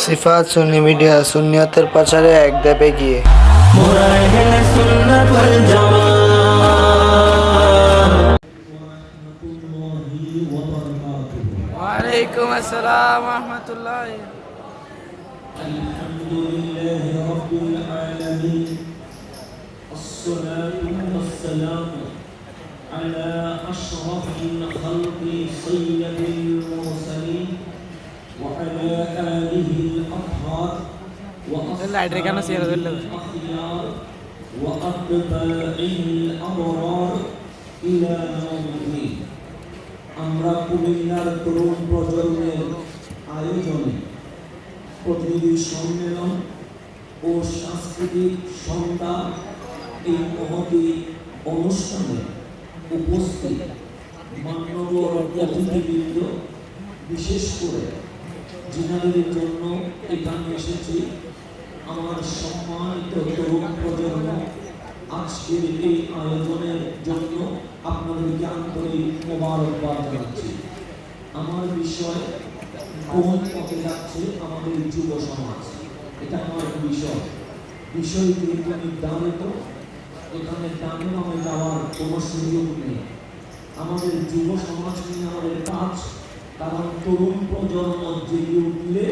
সিফাত সুন্নি media সুন্নিয়তের পাচারে এক ধাপ এগিয়ে। ওয়ালাইকুম আসসালাম ওয়া রাহমাতুল্লাহ। আলহামদুলিল্লাহি রাব্বিল আলামিন আসসালাতু ওয়াসসালামু আলা আশরাফিল খালqi সাইয়্যিদিল মুরসালিন ওয়া আলা আলিহিল আতহার ওয়া লাইট কেন শেয়ার করলে আখিয়ার ওয়া আতবাইল আবরার ইলা ইয়াউমিদ্দিন। আমরা কুমিল্লার তরুণ প্রজন্মের আয়োজনে প্রতিনিধি সম্মেলন ও সাংস্কৃতিক সন্ধ্যা এই মহতী অনুষ্ঠানে উপস্থিত মাননীয় অতিথিবৃন্দ, বিশেষ করে যিনাদের জন্য এখানে এসেছি আমার সম্মানিত তরুণ প্রজন্ম, আজকের এই আয়োজনের জন্য আপনাদেরকে আন্তরিক মোবারকবাদ জানাচ্ছি। আমার বিষয় কোন পথে যাচ্ছে আমাদের যুব সমাজ, এটা আমার বিষয় যেহেতু নির্ধারিত, এখানে ডানে বামে যাওয়ার কোনো সুযোগ নেই। আমাদের যুব সমাজ নিয়ে আমাদের কাজ, কারণ তরুণ প্রজন্ম জেগে উঠলে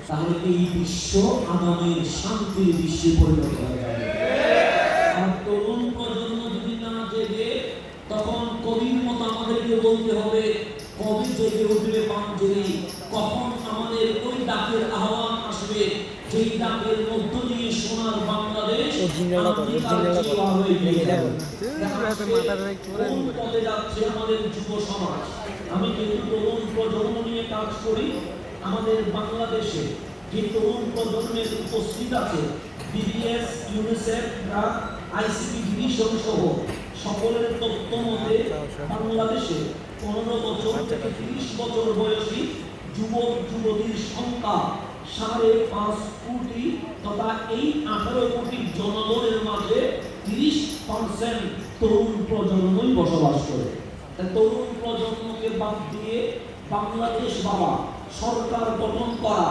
তাহলে এই বিশ্ব আগামীর শান্তির বিশ্বে পরিণত হয়ে যাবে। আর তরুণ প্রজন্ম যদি না জেগে, তখন কবির মতো আমাদেরকে বলতে হবে, কবি জেগে উঠলে পাঞ্জরি, কখন আমাদের ওই ডাকের আহ্বান আসবে, যেই ডাকের মধ্য দিয়ে সোনার বাংলাদেশ আমাদের যুব সমাজ। আমি যেহেতু তরুণ প্রজন্ম নিয়ে কাজ করি, আমাদের বাংলাদেশে যে তরুণ প্রজন্মের উপস্থিত আছে, বিবিএস, ইউনিসেফ, আইসিটি ডিভিশন সহ সকলের তথ্য মতে বাংলাদেশে 15 বছর থেকে 30 বছর বয়সী যুবক যুবতীর সংখ্যা 5.5 কোটি, তথা এই 18 কোটি জনগণের মাঝে 30% তরুণ প্রজন্মই বসবাস করে। তরুণ প্রজন্মকে বাদ দিয়ে বাংলাদেশ বাবা সরকার গঠন করা,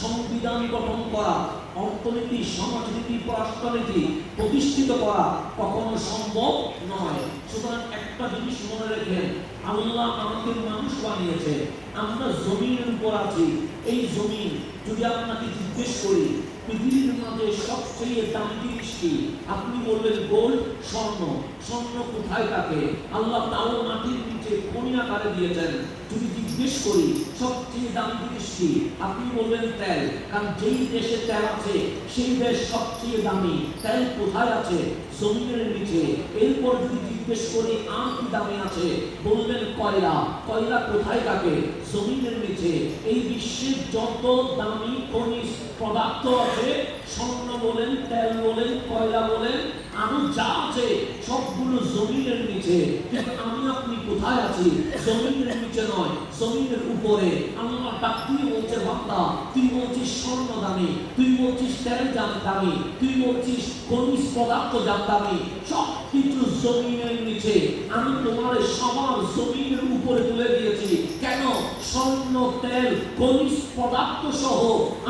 সংবিধান গঠন করা, অর্থনীতি, সমাজনীতি, রাষ্ট্রনীতি প্রতিষ্ঠিত করা কখনো সম্ভব নয়। সুতরাং একটা জিনিস মনে রেখেন, আল্লাহ আমাকে মানুষ বানিয়েছে, আমরা জমিনের উপর আছি। এই জমিন যদি আপনাকে জিজ্ঞেস করি পৃথিবীর মাঝে সবচেয়ে দামি জিনিস কি, আপনি বলবেন গোল্ড, স্বর্ণ। স্বর্ণ কোথায় থাকে? আল্লাহ তাও মাটির নিচে খনি আকারে দিয়েছেন। যদি জিজ্ঞেস করি সবচেয়ে দামি জিনিস কি, আপনি বলবেন তেল, কারণ যেই দেশে তেল আছে সেই দেশ সবচেয়ে দামি। তেল কোথায় আছে? জমিনের নিচে। এরপর যদি জিজ্ঞেস করি আর কি দামি আছে, বলবেন কয়লা। কয়লা কোথায় থাকে? জমিনের নিচে। এই বিশ্বের যত দামি খনিজ পদার্থ আছে, স্বর্ণ বলেন, তেল বলেন, কয়লা বলেন, আরো যা আছে সবগুলো জমিনের নিচে। কিন্তু আমি আপনি কোথায় আছি? জমিনের নিচে নয়, জমিনের উপরে। আল্লাহ ডাক দিয়ে বলছে, বান্দা তুই বলছিস স্বর্ণ দামি, তুই বলছিস তেল দামি, তুই বলছিস খনিজ পদার্থ দামি, সব কিছু জমিনের নিচে। আমি তোমার সবার জমিনের উপরে তুলে দিয়েছি। কেন? স্বর্ণ, তেল, খনিজ পদার্থ সহ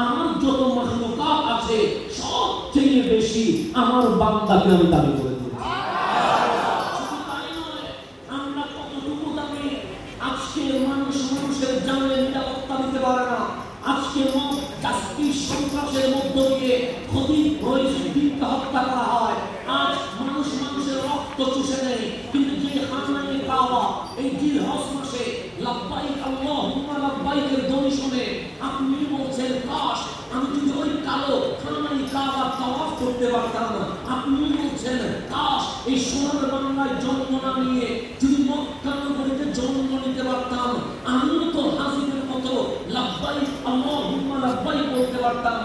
আমার যত মাখলুকাত আছে সবচেয়ে বেশি আমার বান্দাকে আমি দাবি করে দিয়েছি। শুধু তাই নয়, আমরা কতটুকু দামি, আজকে মানুষের জানের নিরাপত্তা দিতে পারে না। আজকে সন্ত্রাসের মধ্য দিয়ে ক্ষতি হত্যা করা হয়। আজ মানুষের রক্ত চুষে নেয়। কিন্তু যে হানায়ে কাবা, এই জিল হজ মাসে লাব্বাইক আল্লাহুম্মা লাব্বাইকের ধ্বনি শুনে আপনি বলছেন, কাশ আমি যদি ওই কালো হানায়ে কাবা তাওয়াফ করতে পারতাম। আপনি বলছেন, কাশ এই সোনার বাংলায় জন্ম না নিয়ে যদি মক্কা নগরীতে জন্ম নিতে পারতাম, আমিও তো হাজিদের মতো লাব্বাইক আল্লাহুম্মা লাব্বাইক বলতে পারতাম।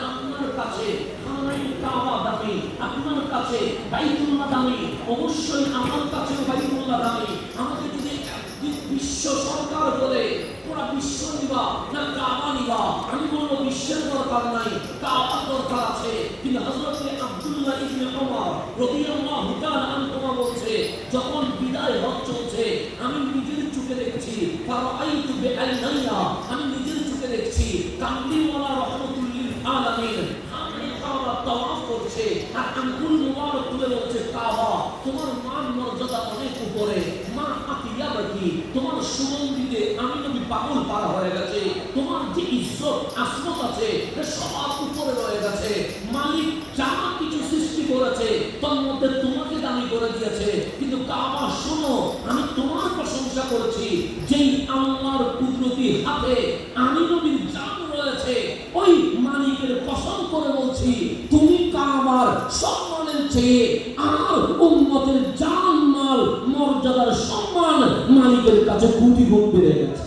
আপনার কাছে হানায়ে কাবা দামি, আপনার কাছে বাইতুল্লাহ দামি, অবশ্যই আমার কাছে বাইতুল্লাহ দামি। আমাকে যদি বিশ্ব সরকার বলে পুরা বিশ্ব নিবা না কাবা নিবা, আমি বলবো বিশ্বের দরকার নাই, কাবার দরকার আছে। কিন্তু হযরত আব্দুল্লাহ ইবনে ওমর রাদিয়াল্লাহু তাআলা আনহু বলছে, যখন বিদায় হজ চলছে আমি নিজের চোখে দেখছি, ফারাআইতু বিআইনাইয়া, আমি নিজের চোখে দেখছি কামলিওয়ালা রহমাতুল্লাহ আর আঙ্গুল মুবারক তুলে বলছে কাবা তোমার মান মর্যাদা অনেক উপরে, মা আতিয়াবাকি তোমার সুগন্ধিতে আমি নবী পাগল পার হয়ে গেছে, তোমার যে ইজ্জত আসমত আছে সবার উপরে রয়ে গেছে। মালিক যা কিছু সৃষ্টি করেছে তার মধ্যে তোমাকে দামি করে দিয়েছে, কিন্তু কাবা শোনো আমি তোমার প্রশংসা করছি, যেই আল্লাহর কুদরতি হাতে আমি নবীর জান রয়েছে ওই মালিকের কসম করে বলছি তুমি কাবার সম্মানের চেয়ে আমার উম্মতের জান মাল মর্যাদার সম্মান মালিকের কাছে কোটি গুণ বেড়ে গেছে।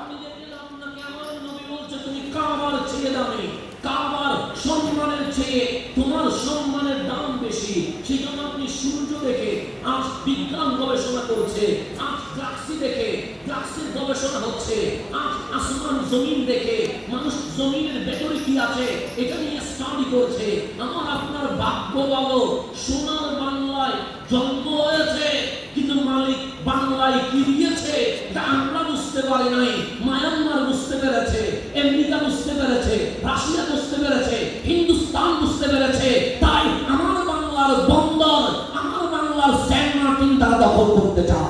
আমি দেখলাম আপনাকে আমার নবী বলছে তুমি কাবার চেয়ে দামি, কাবার সম্মানের চেয়ে তোমার সম্মানের দাম বেশি। সেই জন্য আপনি সূর্য দেখে আজ বিজ্ঞান গবেষণা করছে, আজ গ্যালাক্সি দেখে গ্যালাক্সির গবেষণা হচ্ছে, আজ আসমান জমিন দেখে মানুষ জমিনের ভেতরে কি আছে এটা নিয়ে স্টাডি করছে। আমার আপনার ভাগ্য ভালো, সোনার বাংলায় জন্ম হয়েছে, কিন্তু মালিক বাংলায় কি দিয়েছে তা আমরা বুঝতে পারি নাই। মায়ানমার বুঝতে পেরেছে, আমেরিকা বুঝতে পেরেছে, রাশিয়া বুঝতে পেরেছে, হিন্দুস্তান বুঝতে পেরেছে, তাই আমার বাংলার বন্দর, আমার বাংলার সেন্ট মার্টিন তারা দখল করতে চায়।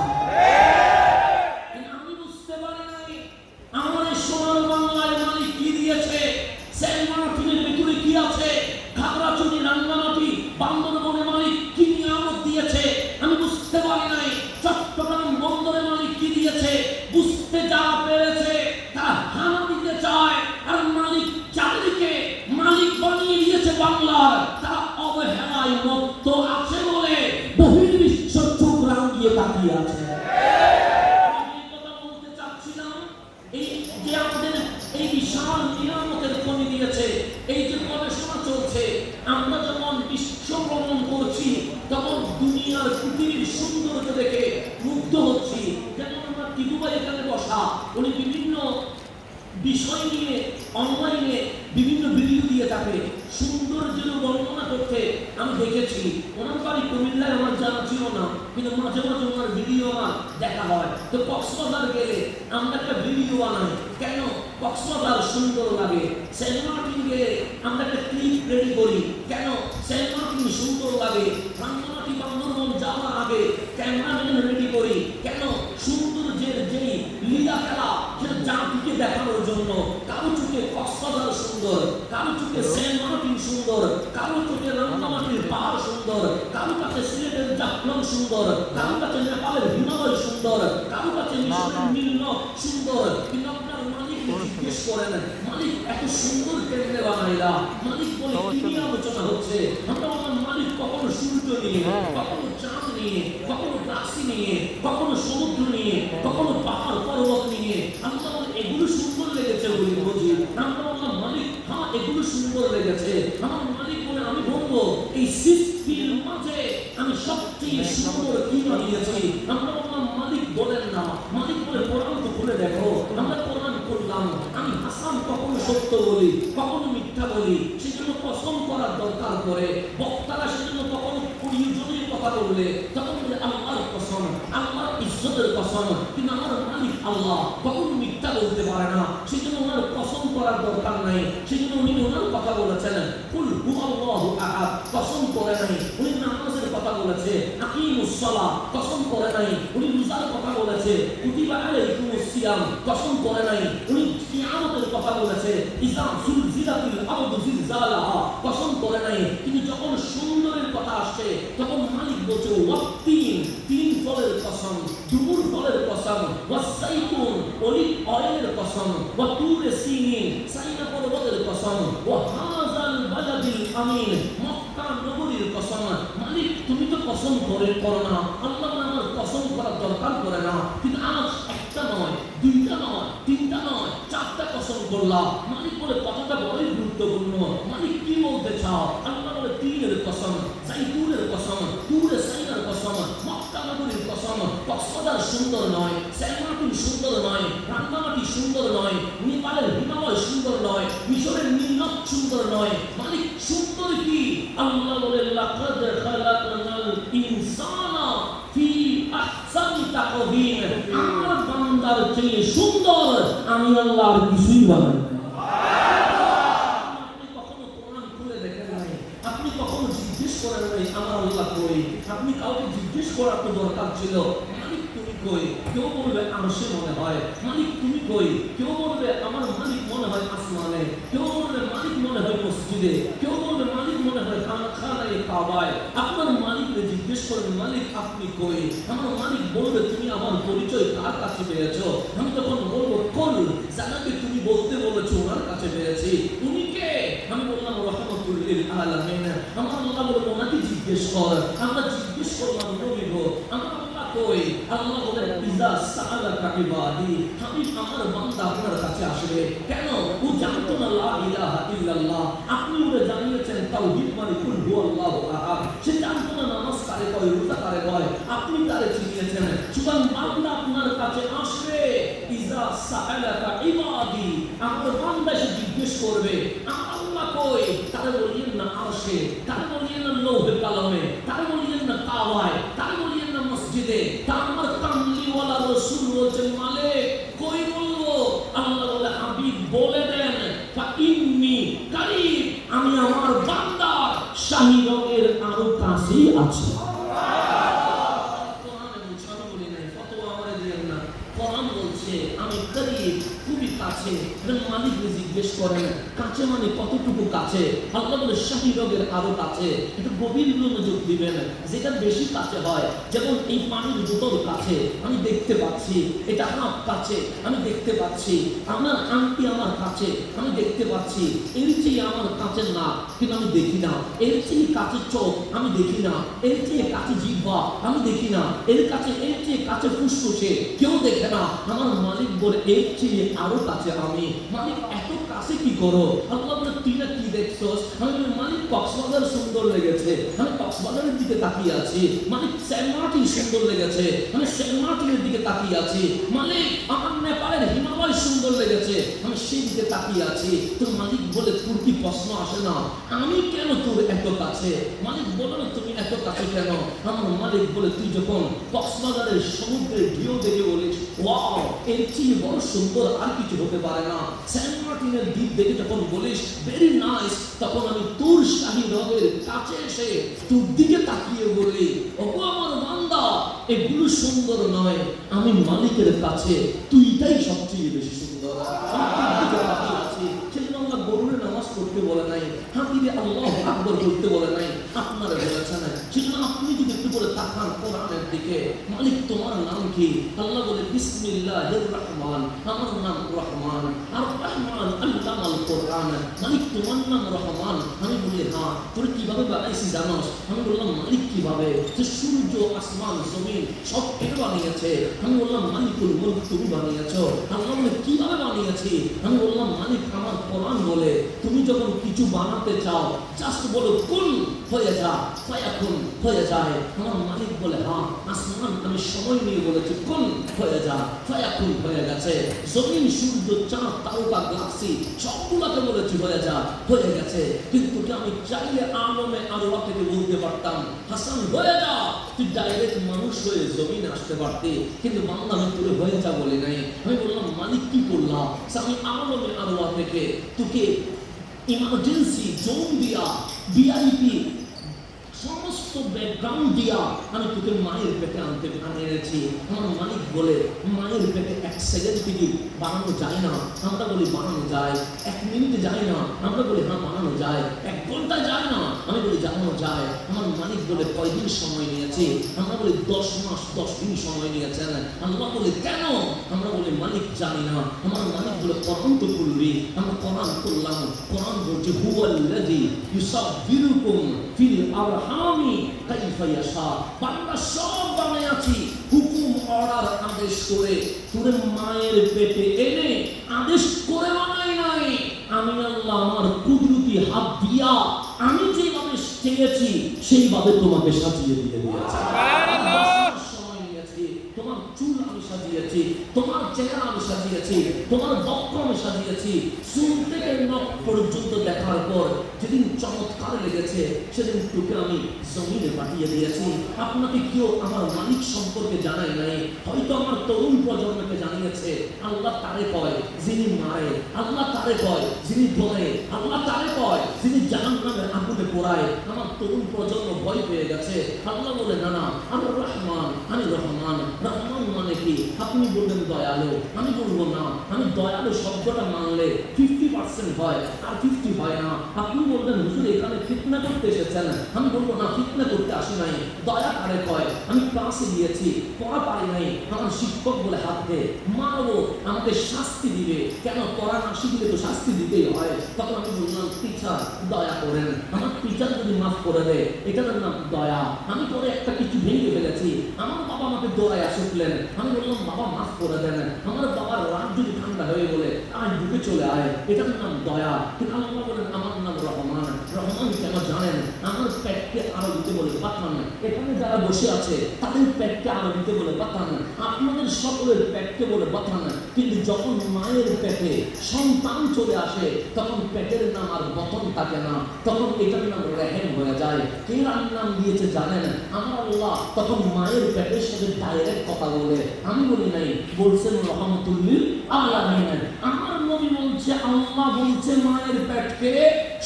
আমি বুঝতে পারি নাই আমার এই সোনার বাংলায় মালিক কি দিয়েছে, সেন্ট মার্টিনের ভিতরে কি আছে, খাগড়াছড়ি, রাঙ্গামাটি, বান্দরবনে মালিক কি নিয়ামত দিয়েছে আমি বুঝতে পারি নাই। চট্টগ্রাম বন্দরে মালিক কি দিয়েছে বুঝতে যা পেরেছে তারা হানা দিতে চায়, আর মালিক চারিদিকে মালিক বানিয়ে দিয়েছে বাংলার, তারা অবহেলায় মত্ত আছে বলে বহির্বিশ্ব চোখ রাঙিয়ে তাকিয়ে আছে। আমি কথা বলতে চাচ্ছিলাম এই যে আমাদের এই বিশাল নিয়ামতের খনি দিয়েছে, এই যে গবেষণা চলছে, আমরা যখন বিশ্ব ভ্রমণ করছি তখন দুনিয়ার পৃথিবীর সৌন্দর্য দেখে মুগ্ধ হচ্ছি। যেমন আমরা টিপু ভাই এখানে বসা, উনি বিভিন্ন বিষয় নিয়ে অনলাইনে বিভিন্ন ভিডিও দিয়ে থাকে, সৌন্দর্যের বর্ণনা করতে আমি দেখেছি। ওনার বাড়ি কুমিল্লায় আমার জানা ছিল না, কিন্তু মাঝে মাঝে ওনার ভিডিও আমার দেখা হয়। তো কক্সবাজার গেলে আমরা একটা ভিডিও বানাই, কেন কক্সবাজার সুন্দর লাগে। সেন্ট মার্টিন গেলে আমরা একটা ক্লিপ রেডি করি, কেন সেন্ট মার্টিন সুন্দর লাগে। রাঙ্গামাটি, বান্দরবন যাওয়ার আগে ক্যামেরাম্যান রেডি করি, কেন সৌন্দর্যের যেই লীলা খেলা সেটা জাতিকে দেখানোর জন্য। কারো চোখে কক্সবাজার সুন্দর, কারো চোখে সেন্ট মার্টিন সুন্দর, কারো চোখে রাঙ্গামাটির পাহাড় সুন্দর, কারো কাছে সিলেটের জাফলং সুন্দর, কারো কাছে নেপালের হিমালয় সুন্দর, কারো কাছে মিশরের নীলনদ সুন্দর। কিন্তু আপনার মালিক জিজ্ঞেস করেন মালিক এত সুন্দর কেমনে বানাইলা, মালিক বলে কি নিয়ে আলোচনা হচ্ছে। আমরা বললাম মালিক কখনো সূর্য নিয়ে, কখনো চাঁদ নিয়ে, কখনো রাশি নিয়ে, কখনো সমুদ্র নিয়ে, কখনো পাহাড় পর্বত নিয়ে। আমরা বলি এগুলো সুন্দর লেগেছে বলি বুঝি। আমরা বললাম মালিক হ্যাঁ এগুলো সুন্দর লেগেছে। আমার মালিক বলে আমি বলবো এই সৃষ্টির মাঝে আমি সবচেয়ে সুন্দর কি বানিয়েছি। আমরা বললাম মালিক বলেন না, মালিক বলে কোরআন তো খুলে দেখো। আমরা কোরআন করলাম, আমি হাসান কখনো সত্য বলি, কখনো মিথ্যা বলি, সেজন্য কসম করার দরকার পড়ে। বক্তারা সেজন্য কখনো প্রয়োজনীয় কথা বললে তখন বলে আল্লাহর কসম, আল্লাহর ইজ্জতের কসম, কিন্তু আমার মালিক আল্লাহ কখনো মিথ্যা বলতে পারে না, সেজন্য ওনার কসম করার দরকার নাই। সেজন্য উনি ওনার কথা বলেছেন কুল হুয়াল্লাহু আহাদ, কসম করে নাই। উনি নামাজের কথা বলেছে আকিমুস সালাহ, কসম করে নাই। উনি রোজার কথা বলেছে কুতিবা আলাইকুমুস সিয়াম, কসম করে নাই। উনি কিয়ামতের কথা বলেছে ইযা যুলজিলাতিল আরদু জিলজালাহা, কসম করে নাই। কিন্তু যখন সুন্দরের কথা আসছে তখন মালিক বলছে ওয়াত্তিন, তিন ফলের কসম, দুমুর ফলের কসম, ওয়াসাইতুন, অলিভ অয়েলের কসম, ওয়া তুরে সিনিন, সাইনা পর্বতের কসম, ওয়া হাযাল বালাদিল আমিন, মক্কা নগরীর কসম। মালিক তুমি তো কসম করো না, আল্লাহ আমার কসম করার দরকার পড়ে না, কিন্তু আজ একটা নয়, দুইটা নয়, তিনটা নয়, চারটা কসম করলাম। মালিক বলে কথাটা বড়ই গুরুত্বপূর্ণ। মালিক কি বলতে চাও? আল্লাহ বলে তিনের কসম, জাইতুনের কসম, তুরে সাইনার কসম, মক্কা নগরীর কসম। কক্সবাজার সুন্দর নয়, সেন্ট মার্টিন সুন্দর নয়, রাঙ্গামাটি সুন্দর নয়, নেপালের হিমালয় সুন্দর নয়, মিশরের নীলনদ সুন্দর নয়। মালিক সুন্দর কি? আল্লাহ বলে লাকাদ খালাকনাল ইনসানা ফি আহসানি তাকওয়িম, আমার বান্দার চেয়ে সুন্দর আমি আল্লাহ আর কিছুই বানাই নাই। আপনি কখনো কোরআন খুলে দেখেন নাই, আপনি কাউকে জিজ্ঞেস করার তো দরকার ছিল, মালিক তুমি কই? কেউ বলবে আরশে মনে হয়। মালিক তুমি কই? কেউ বলবে আমার মালিক মনে হয় আসমানে, কেউ বলবে মালিক মনে হয় মসজিদে, কেউ বলবে মালিক মনে হয় খানায় কাবায়। আপনার মালিককে জিজ্ঞেস করবেন মালিক আপনি কই? আমার মালিক বলবে তুমি আমার পরিচয় কার কাছে পেয়েছো? আমি তখন বলবো কোন জানাকে তুমি বলতে বলেছো ওনার কাছে পেয়েছি। উনি কে? আমি বললাম রাহমাতুল লিল আলামিন। আমার আল্লাহ বলল ওনাকে জিজ্ঞেস কর। আমরা জিজ্ঞেস করলাম নবী গো আমার আল্লাহ কই? আল্লাহ বলেন ইজা সাআলাকা ইবাদি, হাবিব আমার বান্দা আপনার কাছে আসবে। কেন? ও জানতো না লা ইলাহা ইল্লাল্লাহ। আপনি ওরে জানিয়েছেন তাওহীদ মানে কুল হুয়াল্লাহু আহাদ। সে জানতো না নামাজ কারে কয়, রোজা কারে কয়। আপনি তারে চিনিয়েছেন। সুতরাং বান্দা আপনার কাছে আসবে। ইজা সাআলাকা ইবাদি, আমার বান্দা এসে জিজ্ঞেস করবে আমার আল্লাহ কই? তারে বলিয়েন না আরশে, তারে বলিয়েন না লৌহে কালামে, তারে বলিয়েন না কাবায়, তারে বলিয়েন না মসজিদে। তা আমার কামলিওয়ালা রাসূল বলছেন মালিক কই বলবো? আল্লাহ বলে হাবিব বলে দেন ফা ইন্নী কারীব, আমি আমার বান্দার শাহীদের আরো কাছেই আছি। কোরআনে মুছানো বলি নাই, ফতোয়া আমারে দিয়েন না। কোরআন বলছে আমি করিব, খুবই কাছে। মালিক জিজ্ঞেস করেন কাছে মানে কতটুকু কাছে? আল্লাহ বলে শাহীদের আরো কাছে। একটু গভীর মনোযোগ দিবেন। যেটা বেশি কাছে হয়, যেমন এই পানির বোতল কাছে আমি দেখতে পাচ্ছি, এটা হাত কাছে আমি দেখতে পাচ্ছি, আমার আংটি আমার কাছে আমি দেখতে পাচ্ছি। এর চেয়ে আমার কাছে না কিন্তু আমি দেখি না, এর চেয়ে কাছে চোখ আমি দেখি না, এর চেয়ে কাছে জিহ্বা আমি দেখি না, এর চেয়ে কাছে ফুসফুসে কেউ দেখে না। আমার মালিক বলে এর চেয়ে আরো কাছে আমি। মালিক এত কাছে কি করো? আল্লাহ বলে তুই না কি দেখছস? আমি বলি মালিক কক্সবাজার সুন্দর লেগেছে, আমি কক্সবাজারের দিকে তাকিয়ে আছি। মালিক সেন্ট মার্টিন সুন্দর লেগেছে, আমি সেন্ট মার্টিনের দিকে তাকিয়ে আছি। মালিক আমার নেপালের হিমালয় সুন্দর লেগেছে, আমি সেই দিকে তাকিয়ে আছি। তো মালিক বলে তোর কি প্রশ্ন আসে না আমি কেন তোর এত কাছে? মালিক বলে না তুমি এত কাছে কেন? আমার মালিক বলে তুই যখন কক্সবাজারের সমুদ্রের ঢেউ দেখে বলিস ওয়াও এর চেয়ে বড় সুন্দর আর কিছু হতে পারে না, সেন্ট মার্টিনের দ্বীপ দেখে যখন বলিস ভেরি নাইস, তখন আমি তোর শাহী রবের কাছে এসে তোর দিকে তাকিয়ে বলি ওগো আমার বান্দা এগুলো সুন্দর নয়, আমি মালিকের কাছে তুইটাই সবচেয়ে বেশি সুন্দর। আমি তোর দিকে তাকিয়ে আছি। সেজন্য আল্লাহ গরুরে নামাজ পড়তে বলে নাই, হাতিরে আল্লাহু আকবার বলতে বলে নাই, আপনারা বলেছেন। সেজন্য আপনি যদি একটু করে তাকান কোরআনের দিকে, মালিক তোমার নাম কি? আল্লাহ বলে বিসমিল্লাহির রহমান, আমার নাম রহমান। আর রহমান আল্লামাল কোরআন। মালিক তোমার নাম রহমান। আমি বলি হ্যাঁ। তোর কিভাবে বানাইছি জানোস? আমি বললাম মালিক কিভাবে? যে সূর্য আসমান জমিন সব কে বানিয়েছে? আমি বললাম মালিকুল মুলক তুমি বানিয়েছো। আল্লাহ বলে কিভাবে বানিয়েছি? আমি বললাম মালিক আমার কোরআন বলে তুমি যখন কিছু বানাতে চাও জাস্ট বলো কুন হয়ে যা, ফায়াকুন হয়ে যায়। আমার মালিক বলে হ্যাঁ আসমান আমি সময় নিয়ে বলেছি কুন হয়ে যা, ফায়াকুন হয়ে গেছে। জমিন সূর্য চাঁদ তারকা গ্যালাক্সি সবগুলোকে বলেছি হয়ে যা, হয়ে গেছে। কিন্তু আমি চাইলে আলমে আল্লাহ থেকে বলতে পারতাম হাসান হয়ে যা, তুই ডাইরেক্ট মানুষ হয়ে জমিনে আসতে পারতি, কিন্তু বাংলা আমি তোরে হয়ে যা বলে নাই। আমি বললাম মালিক কি করলাম? আমি আলমে আল্লাহ থেকে তোকে ইমার্জেন্সি জোন দিয়া ভিআইপি সমস্ত ব্যাকগ্রাউন্ড দিয়া আমি তোকে মায়ের পেটে এনেছি। আমার মালিক বলে মায়ের পেটে 1 সেকেন্ড থেকে বানানো যায় না, আমরা বলি বানানো যায়। 1 মিনিট যায় না, আমরা বলি হ্যাঁ বানানো যায়। 1 ঘন্টা যায় না, আমি বলি জানানো যায়। আমার মালিক বলে কয়দিন সময় নিয়েছে? আমরা বলি 10 মাস 10 দিন সময় নিয়েছেন। আল্লাহ বলে কেন? আমরা বলি মালিক জানি না। আমার মালিক বলে কোরআন তো করবি। আমরা কোরআন করলাম। কোরআন বলছে হুয়াল্লাযী ইউসাব্বিরুকুম ফিল আরহামি কাইফা ইয়াশা। বান্দা সব বানিয়েছি হুকুম অর্ডার আদেশ করে, তোরে মায়ের পেটে এনে আদেশ করে বানাই নাই। আমি আল্লাহ আমার কুদরতি হাত দিয়া আমি যেভাবে চেয়েছি সেইভাবে তোমাকে সাজিয়ে দিয়ে দিয়েছি। সময় নিয়েছি, তোমার চুল আমি সাজিয়েছি, তোমার চেহারা আমি সাজিয়েছি, তোমার বক্ষ আমি সাজিয়েছি। চুল থেকে নখ পর্যন্ত দেখার পর যেদিন চমৎকার লেগেছে সেদিন তোকে আমি জমিনে পাঠিয়ে দিয়েছি। আপনাকে কেউ আমার মালিক সম্পর্কে জানায় নাই, হয়তো আমার তরুণ প্রজন্মকে জানিয়েছে। আল্লাহ তারে কয় যিনি মারে, আল্লাহ তারে কয় যিনি ধরে, আল্লাহ তারে কয় যিনি জাহান্নামের আগুনে পোড়ায়, আমার তরুণ প্রজন্ম ভয় পেয়ে গেছে। আল্লাহ বলে না না, আমি রহমান, আমি রহমান। রহমান মানে কি? আপনি বলবেন দয়ালু, আমি বলবো না, আমি দয়ালু শব্দটা মানলে 50% হয় আর 50 হয় না। আপনি বলবেন হুজুর এখানে ফিতনা করতে এসেছেন, আমি বলবো না, ফিতনা করতে আসি নাই। দয়া কারে কয়? আমি ক্লাসে গিয়েছি, পড়া পারি নাই, আমার শিক্ষক বলে হাত দে, মারবো, আমাকে শাস্তি দিবে। কেন? পড়া না শিখলে তো শাস্তি দিতেই হয়। তখন আমি বললাম টিচার দয়া করেন, আমার টিচার যদি মাফ করে দেয় এটার নাম দয়া। আমি পরে একটা কিছু ভেঙে ফেলেছি, আমার বাবা আমাকে দৌড়ায় আসলেন, আমি বললাম বাবা মাফ করে দেন। আমার বাবার রাগ যদি ঠান্ডা হয়ে বলে আজ ঢুকে চলে আয়, এটার নাম দয়া। কিন্তু আল্লাহ বলেন আমার নাম রহমান। রহমান কেন জানেন? আমার পেটকে আরো দিতে বলে পাঠান। এখানে যারা বসে আছে তাদের পেটকে আরো দিতে বলে পাঠান, আপনাদের সকলের পেটকে বলে পাঠান। কিন্তু যখন মায়ের পেটে সন্তান চলে আসে তখন পেটের নাম আর বতন থাকে না, তখন এটার নাম রেহেম হয়ে যায়। কে নাম দিয়েছে জানেন? আমার আল্লাহ। তখন মায়ের পেটের সাথে ডাইরেক্ট কথা বলে, আমি বলি নাই, বলছেন রহমতুল্লিল আলামিন। আমার নবী বলছে, আল্লাহ বলছে মায়ের পেটকে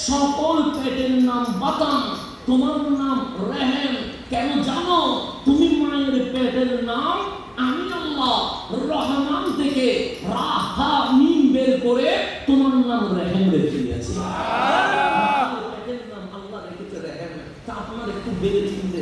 সকল পেটের নাম বাতান, তোমার নাম রেহেম। কেন জানো? তুমি মায়ের পেটের নাম আমি আল্লাহ রহমান থেকে রাহা মিম বের করে তোমার নাম রেহেম রেখে দিয়েছি। পেটের নাম আল্লাহ রেখেছে রেহেম। তা আপনার একটু বেড়ে চিনতে,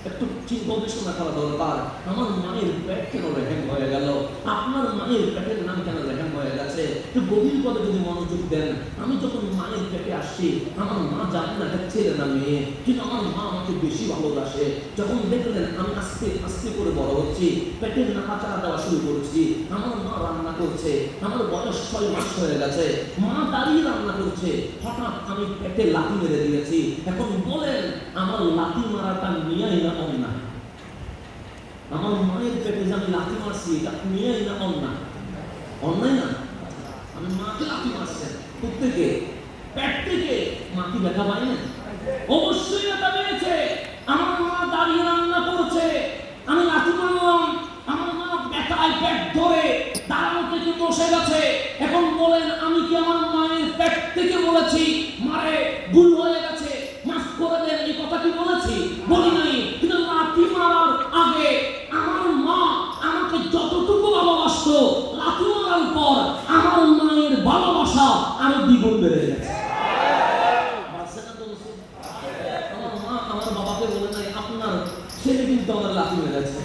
একটু গবেষণা করা দরকার। আমার মায়ের পেট কেন রেহেম হয়ে গেল? আপনার মায়ের পেটের নাম কেন রেহেম হয়ে গেছে? একটু গভীর পদে যদি মনোযোগ দেন। আমি যখন মায়ের পেটে আসছি, আমার মা জানে না এটা ছেলে না মেয়ে, কিন্তু আমার মা আমাকে বেশি ভালোবাসে। যখন দেখলেন আমি আস্তে আস্তে করে বড় হচ্ছি, পেটের নাড়াচাড়া দেওয়া শুরু করছি, আমার মা রান্না করছে, আমার বয়স 6 মাস হয়ে গেছে, মা দাঁড়িয়ে রান্না করছে, হঠাৎ আমি পেটে লাথি মেরে দিয়েছি। এখন বলেন আমার লাথি মারাটা নিয়েই না অন্যায়? আমার মায়ের পেটে যে আমি লাথি মারছি এটা নিয়েই না অন্যায়? অন্যায় না? আমি মাকে লাথি মারছেন প্রত্যেকে পেট থেকে, মা কি ব্যথা পায় না? অবশ্যই ব্যথা পেয়েছে। আমার মা দাঁড়িয়ে রান্না করছে, আমি লাথি মারলাম, আমার মা ব্যথায় পেট ধরে দাঁড়ানো থেকে বসে গেছে। এখন বলেন আমি কি আমার মায়ের পেট থেকে বলেছি মারে ভুল হয়ে গেছে মাফ করে দেন, এই কথা কি বলেছি? বলি নাই। কিন্তু লাথি মারার আগে আমার মা আমাকে যতটুকু ভালোবাসতো, লাথি মারার পর আমার মায়ের ভালোবাসা আরো দ্বিগুণ বেড়ে গেছে। আমার মা আমার বাবাকে বলে নাই আপনার ছেলে কিন্তু আমার লাথি মেরেছে,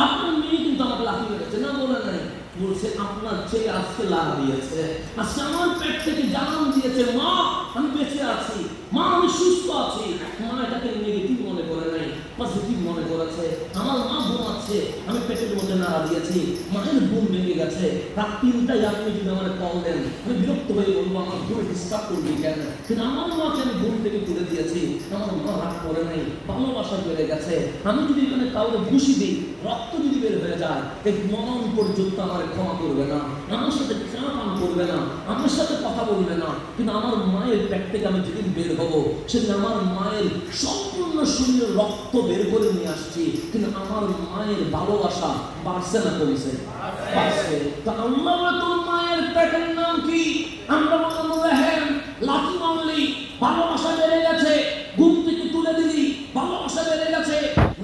আপনার মেয়ে কিন্তু আমাকে লাথি মেরেছে, না বলে নাই। বলছে আপনার ছেলে আজকে লাগা দিয়েছে, আজকে আমার পেট থেকে জানান দিয়েছে মা আমি বেঁচে আছি, মা আমি সুস্থ আছি। মা এটাকে নেগেটিভ মনে করে নাই, পজিটিভ মনে করেছে। আমার মা ঘুমাচ্ছে, আমি পেটের মধ্যে নাড়া দিয়েছি, মায়ের ঘুম ভেঙে গেছে। রাত 3টায় আপনি যদি আমার কল দেন, আমি বিরক্ত হয়ে বলবো আমার ঘুমে ডিস্টার্ব করবি কেন? কিন্তু আমার মাকে আমি ঘুম থেকে তুলে দিয়েছি, আমার মা রাগ করে নাই, ভালোবাসা বেড়ে গেছে। আমি যদি এখানে কাউকে ঘুষি দিই, রক্ত যদি বের হয়ে যায়, এই মরণ পর্যন্ত আমার ক্ষমা করবে না, আমার সাথে চা পান করবে না, আমার সাথে কথা বলবে না। কিন্তু আমার মায়ের পেট থেকে আমি যেদিন বের হবো, সেদিন আমার মায়ের সম্পূর্ণ শরীরের রক্ত বের করে নিয়ে আসছি। কিন্তু আমার মায়ের ভালোবাসা বাড়ছে না কমছে? বাড়ছে। তো আল্লাহ তোর মায়ের পেটের নাম কি? আমরা বললাম রেহেম। লাথি মারলি ভালোবাসা বেড়ে গেছে, ঘুম থেকে তুলে দিলি ভালোবাসা বেড়ে গেছে,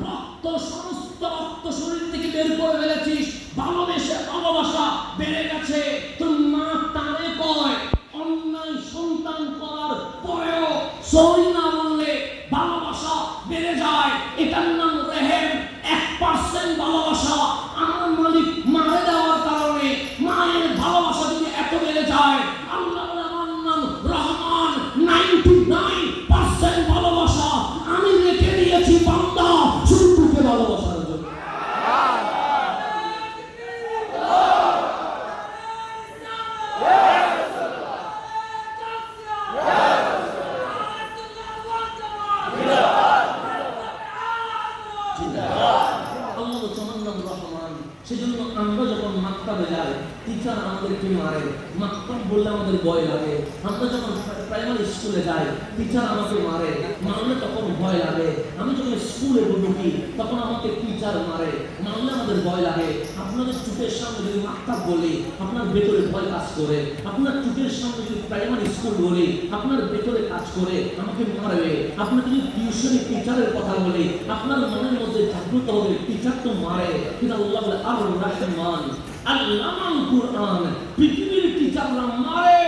রক্ত সমস্ত রক্ত শরীর থেকে বের করে ফেলেছিস, ভালোবাসা বেড়ে গেছে। তোর মা তারে কয় অন্যায় সন্তান করার পরেও সরি না বললে ভালোবাসা বেড়ে যায়, এটার নাম রেহেম। 1% ভালোবাসা আমার মালিক মারে দেওয়ার কারণে মায়ের ভালোবাসা যদি এত বেড়ে যায়, আল্লাহ আমার নাম রহমান। 99% ভালোবাসা আমি রেখে দিয়েছি বান্দা শুধুকে ভালোবাসার জন্য। সেজন্য আমরা যখন মাক্তাবে যাই, টিচার আমাদেরকে মারে, মাক্তাব বললে আমাদের ভয় লাগে। আমরা যখন প্রাইমারি স্কুলে যাই, টিচার আমাকে মারে, মারলে তখন ভয় লাগে। আমি যখন স্কুলে ঢুকি তখন আমাকে টিচার মারে, মারলে আমাদের ভয় লাগে। আপনাদের চোখের সামনে যদি মাক্তাব বলি, আপনার ভেতরে ভয় কাজ করে। আপনার চোখের সামনে যদি প্রাইমারি স্কুল বলি, আপনার ভেতরে কাজ করে আমাকে মারবে। আপনাকে যদি টিউশনি টিচারের কথা বলি, আপনার মনের মধ্যে জাগ্রত হবে টিচার তো মারে, কিন্তু আল্লাহ বলে আর রহমান আল্লামাল কুরআন, পৃথিবীর টিচাররা মারে,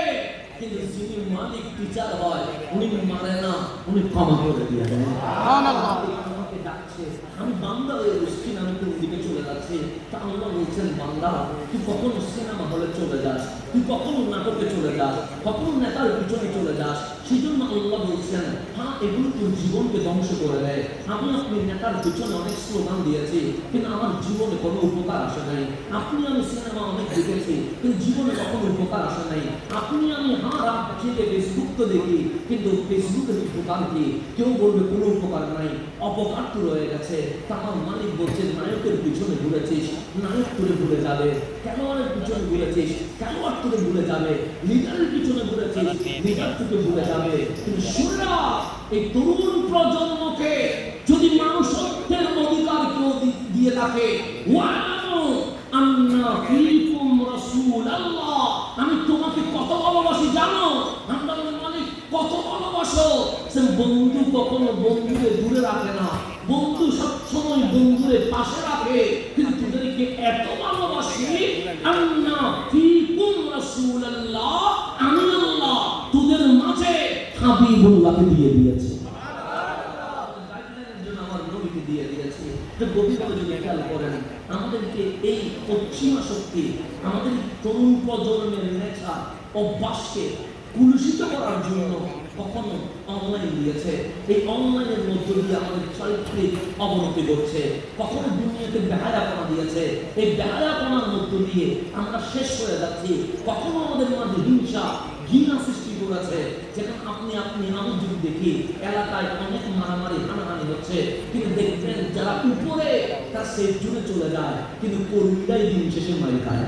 কিন্তু যিনি মালিক টিচার হয় উনি মারে না, উনি ক্ষমা করে দিয়ে দেন। সুবহানাল্লাহ। আমাকে ডাকছে, আমি বান্দা হয়ে বসছি, আমি কোন দিকে চলে যাচ্ছি, তা আল্লাহ বলছেন বান্দা তুই কখনো সিনেমা হলে চলে যাস, তুই কখনো নাটকে চলে যাস, কখনো নেতার পিছনে চলে যাস, সেই জন্য আল্লাহ বলছেন হ্যাঁ এগুলো তোর জীবনকে ধ্বংস করে দেয়। আমি আপনি নেতার পিছনে অনেক স্লোগান দিয়েছি, কিন্তু আমার জীবনে কোনো উপকার আসে নাই। আপনি আমি সিনেমা অনেক দেখেছি, কিন্তু জীবনে কখনো উপকার আসে নাই। আপনি আমি রাত জেগে ফেসবুক তো দেখি, কিন্তু ফেসবুকের উপকার কি? কেউ বলবে কোনো উপকার নাই, অপকার তো রয়ে গেছে। তার মালিক বলছেন নায়কের পিছনে ঘুরেছিস, নায়ক তোরে ভুলে যাবে। খেলোয়াড়ের পিছনে ঘুরেছিস, খেলোয়াড় তোরে ভুলে যাবে। লিডারের পিছনে ঘুরেছিস, লিডার তোকে ভুলে যাবে। কিন্তু শুনরা এই তরুণ প্রজন্মকে যদি মানুষত্বের অধিকার কেউ দিয়ে থাকে, ওয়ালামু আন্না ফীকুম রাসূলুল্লাহ, আমি তোমাকে কত ভালোবাসি জানো? আমরা মালিক কত ভালোবাসো। সে বন্ধু কখনো বন্ধুকে দূরে রাখে না, বন্ধু সবসময় বন্ধুরে পাশে রাখে। কিন্তু তোদেরকে এত ভালোবাসি, আন্না ফীকুম রাসূলুল্লাহ, আমি আল্লাহ তোদের মাঝে হাবিবুল্লাহকে দিয়ে দিয়েছি, আমার নবীকে দিয়ে দিয়েছি। গভীরভাবে যদি খেয়াল করেন, আমাদেরকে এই পশ্চিমা শক্তি আমাদের তরুণ প্রজন্মের নেশা অভ্যাসকে কুলুষিত করার জন্য কখনো অনলাইন দিয়েছে। এই অনলাইনের মধ্য দিয়ে আমাদের চারিত্রিক অবনতি ঘটছে। কখনো দুনিয়াতে বেহায়াপনা দিয়েছে, এই বেহায়াপনার মধ্য দিয়ে আমরা শেষ হয়ে যাচ্ছি। কখনো আমাদের মাঝে হিংসা ঘৃণা সৃষ্টি করেছে। যেখানে আপনি আমি যদি দেখি এলাকায় অনেক মারামারি হানাহানি হচ্ছে, কিন্তু দেখবেন যারা উপরে তার সেফ জোনে চলে যায়, কিন্তু কর্মীরাই দিন শেষে মারি খায়।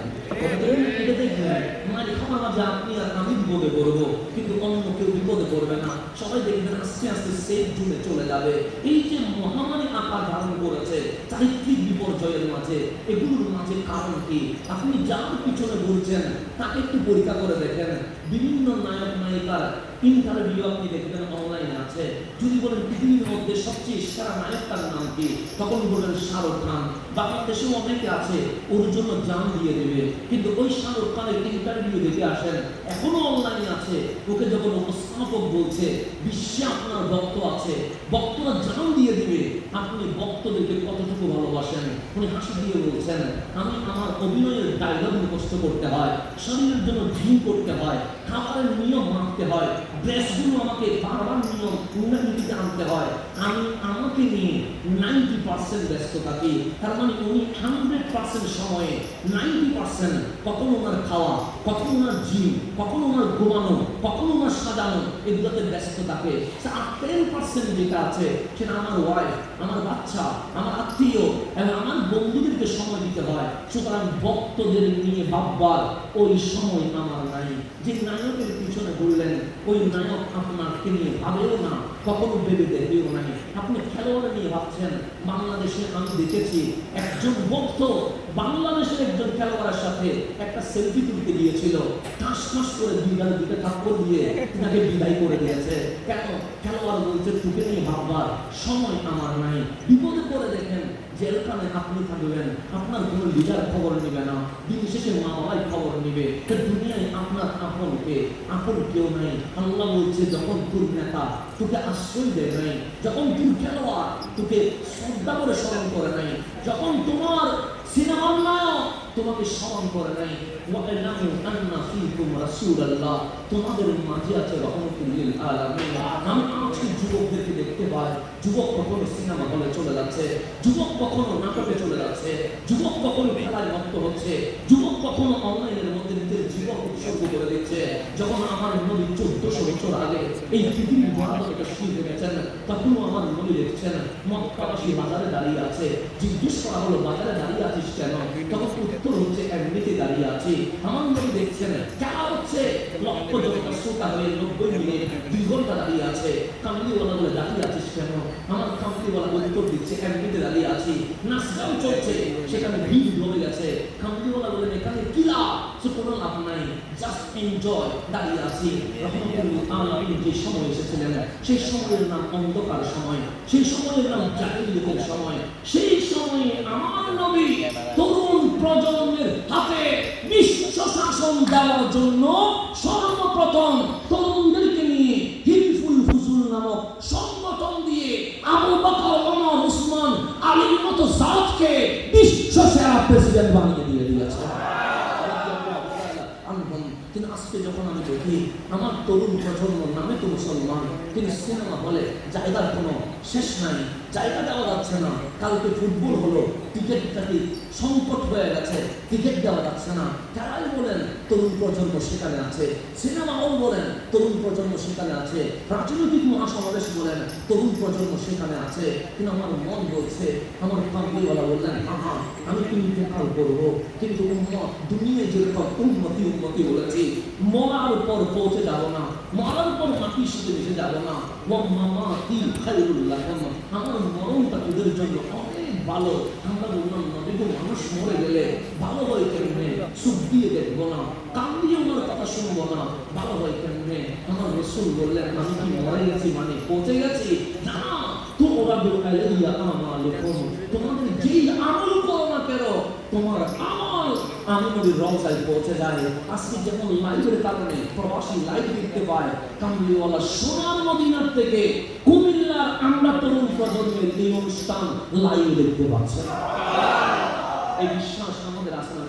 এটা দেখবেন মারি খাওয়ার মাঝে আপনি আর আমি বিপদে পড়বো, কিন্তু অন্য কেউ বিপদে পড়বে না। সবাই দেখবেন আস্তে আস্তে সেফ জোনে চলে যাবে। এই যে মহামারী আকার ধারণ করেছে চারিত্রিক বিপর্যয়ের মাঝে, এগুলোর মাঝে কারণ কি? আপনি যার পিছনে বলছেন তাকে একটু পরীক্ষা করে দেখেন। বিভিন্ন নায়ক নায়িকার ইন্টারভিউ আপনি দেখবেন অনলাইনে আছে। যদি বলেন পৃথিবীর মধ্যে সবচেয়ে সেরা নায়কটার নাম কি, তখন বলেন শাহরুখ খান। বাংলাদেশেও অনেকে আছে ওর জন্য জান দিয়ে দেবে, কিন্তু ওই শাহরুখ খানের ইন্টারভিউ দেখে আসেন, এখনো অনলাইনে আছে। ওকে যখন উপস্থাপক বলছে বিশ্বে আপনার ভক্ত আছে, ভক্তরা জান দিয়ে দিবে, আপনি ভক্তদেরকে কতটুকু ভালোবাসেন? উনি হাসি দিয়ে বলছেন আমি আমার অভিনয়ের ডায়লগ মুখস্থ করতে হয়, শরীরের জন্য জিম করতে হয়, খাবারের নিয়ম মানতে হয়, ড্রেসগুলো আমাকে বারবার নিয়ম উন্নতিতে আনতে হয়। আমি আমাকে নিয়ে 90% ব্যস্ত থাকি। তার মানে উনি 100% সময়ে 90% কখনো ওনার খাওয়া, কখনো ওনার জিম, কখনো ওনার ঘুমানো, কখনো ওনার সাজানো, এগুলোতে ব্যস্ত থাকে। আর 10% যেটা আছে সেটা আমার ওয়াইফ, আমার বাচ্চা, আমার আত্মীয় এবং আমার বন্ধুদেরকে সময় দিতে হয়। সুতরাং ভক্তদের নিয়ে ভাববার ওই সময় আমার নাই। যে নায়কের পিছনে বললেন ওই নায়ক আপনাকে নিয়ে ভাবেও না, কখনো ভেবে দেখবেও নাই। আপনি খেলোয়াড় নিয়ে ভাবছেন। বাংলাদেশে আমি দেখেছি একজন ভক্ত বাংলাদেশের একজন খেলোয়াড়ের সাথে একটা সেলফি তুলতে গিয়েছিল, ঠাস ঠাস করে দুই গালে দুটো থাপ্পড় দিয়ে তাকে বিদায় করে দিয়েছে। কেন? খেলোয়াড় বলছে তোকে নিয়ে ভাববার সময় আমার নাই। বিপদে পড়ে দেখেন জেলখানে আপনি থাকবেন, আপনার কোনো লিডার খবর নেবে না, দিন শেষে মা বাবাই খবর নেবে। দুনিয়ায় আপনার আপনকে আপন কেউ নাই। আল্লাহ বলছে যখন তোর নেতা তোকে আশ্রয় দেয় নাই, যখন তোর খেলোয়াড় তোকে শ্রদ্ধা করে স্মরণ করে নাই, যখন তোমার সিনেমার নায়ক তোমাকে স্মরণ করে নাই, ওয়ালামু আন্না ফীকুম রাসূলুল্লাহ, তোমাদের মাঝে আছে রাহমাতুল লিল আলামিন। আমি আজকে যুবকদেরকে দেখতে পাই, যুবক কখনো সিনেমা হলে চলে যাচ্ছে, যুবক কখনো নাটকে চলে যাচ্ছে, যুবক কখনো খেলায় মত্ত হচ্ছে, যুবক কখনো অনলাইনের মধ্যে নিজের জীবন উৎসর্গ করে দিচ্ছে। যখন আমার নবী 1400 বছর আগে এই পৃথিবীর মহানগরকে শুরু করেছেন, তখনও আমার নবী দেখছেন মক্কাবাসী বাজারে দাঁড়িয়ে আছে। জিজ্ঞেস করা হলো বাজারে দাঁড়িয়ে আছিস কেন? তখন উত্তর হচ্ছে এমনিতে দাঁড়িয়ে আছি। আমার নবী দেখছেন খেলা হচ্ছে, লক্ষ জনতা শ্রোতা হয়ে 90 মিনিট 2 ঘন্টা দাঁড়িয়ে আছে। কামলিওয়ালা বলে দাঁড়িয়ে আছিস কেন? আমার কামলিওয়ালা উত্তর দিচ্ছে এমনিতে দাঁড়িয়ে আছি, নাচগান চলছে, সেখানে ভিড় জমে গেছে। কামলিওয়ালা বলেন এখানে কি লাভ? সে কোনো লাভ নাই, জাস্ট এনজয়, দাঁড়িয়ে আছি। রহমতুল আলামিন যে সময় এসেছিলেন সেই সময়ের নাম অন্ধকার সময়, সেই সময়ের নাম জাহিলিয়াতের সময়। সেই সময়ে আমার নবী তরুণ প্রজন্মের হাতে বিশ্ব শাসন দেওয়ার জন্য সর্বপ্রথম তরুণদেরকে নিয়ে হিলফুল ফুজুল নামক সংগঠন দিয়ে আবু বকর, ওমর, উসমান, আলীর মতো জাতকে বিশ্ব সেরা প্রেসিডেন্ট বানিয়ে দিয়ে দিয়েছে। কিন্তু আজকে যখন আমি দেখি আমার তরুণ প্রজন্ম নামে তো মুসলমান, কিন্তু সিনেমা হলে জায়গার কোনো শেষ নাই, জায়গা দেওয়া যাচ্ছে না। কালকে ফুটবল হলো, টিকিটটাকে সংকট হয়ে গেছে, টিকিট দেওয়া যাচ্ছে না। তারাই বলেন তরুণ প্রজন্ম সেখানে আছে, সিনেমা হল বলেন তরুণ প্রজন্ম সেখানে আছে, রাজনৈতিক মহাসমাবেশ বলেন তরুণ প্রজন্ম সেখানে আছে। কিন্তু আমার মন বলছে, আমার কামলিওয়ালা বললেন হ্যাঁ আমি ইন্তেকাল করবো, কিন্তু উম্মত দুনিয়ায় যেরকম উম্মতি উম্মতি বলেছি, মরার পর পৌঁছে যাব না, মরার পর মাটির সাথে মিশে যাব না। ও মামা কি খায়রুল্লাহ, আমার মরণটা তোদের জন্য অনেক ভালো। আমরা বললাম নবী গো, মানুষ মরে গেলে ভালো হয় কেমনে? সুখ দিয়ে দেখবো না, কান দিয়ে ওনার কথা শুনবো না, ভালো হয় কেমনে? আমার রাসূল বললেন আমি কি মরে গেছি মানে পৌঁছে গেছি? না, তোমরা আলাইয়া আমালুকুম, তোমাদের যেই আমল করো না কেন তোমার আমল আমি নবীর রওজায় পৌঁছে যায়। আজকে যেমন লাইভের কারণে প্রবাসী লাইভ দেখতে পায়, কামলিওয়ালা সোনার মদিনার থেকে কুমিল্লার আমরা তরুণ প্রজন্মের এই অনুষ্ঠান লাইভ দেখতে পাচ্ছে। এই বিশ্বাস আমাদের আছে না?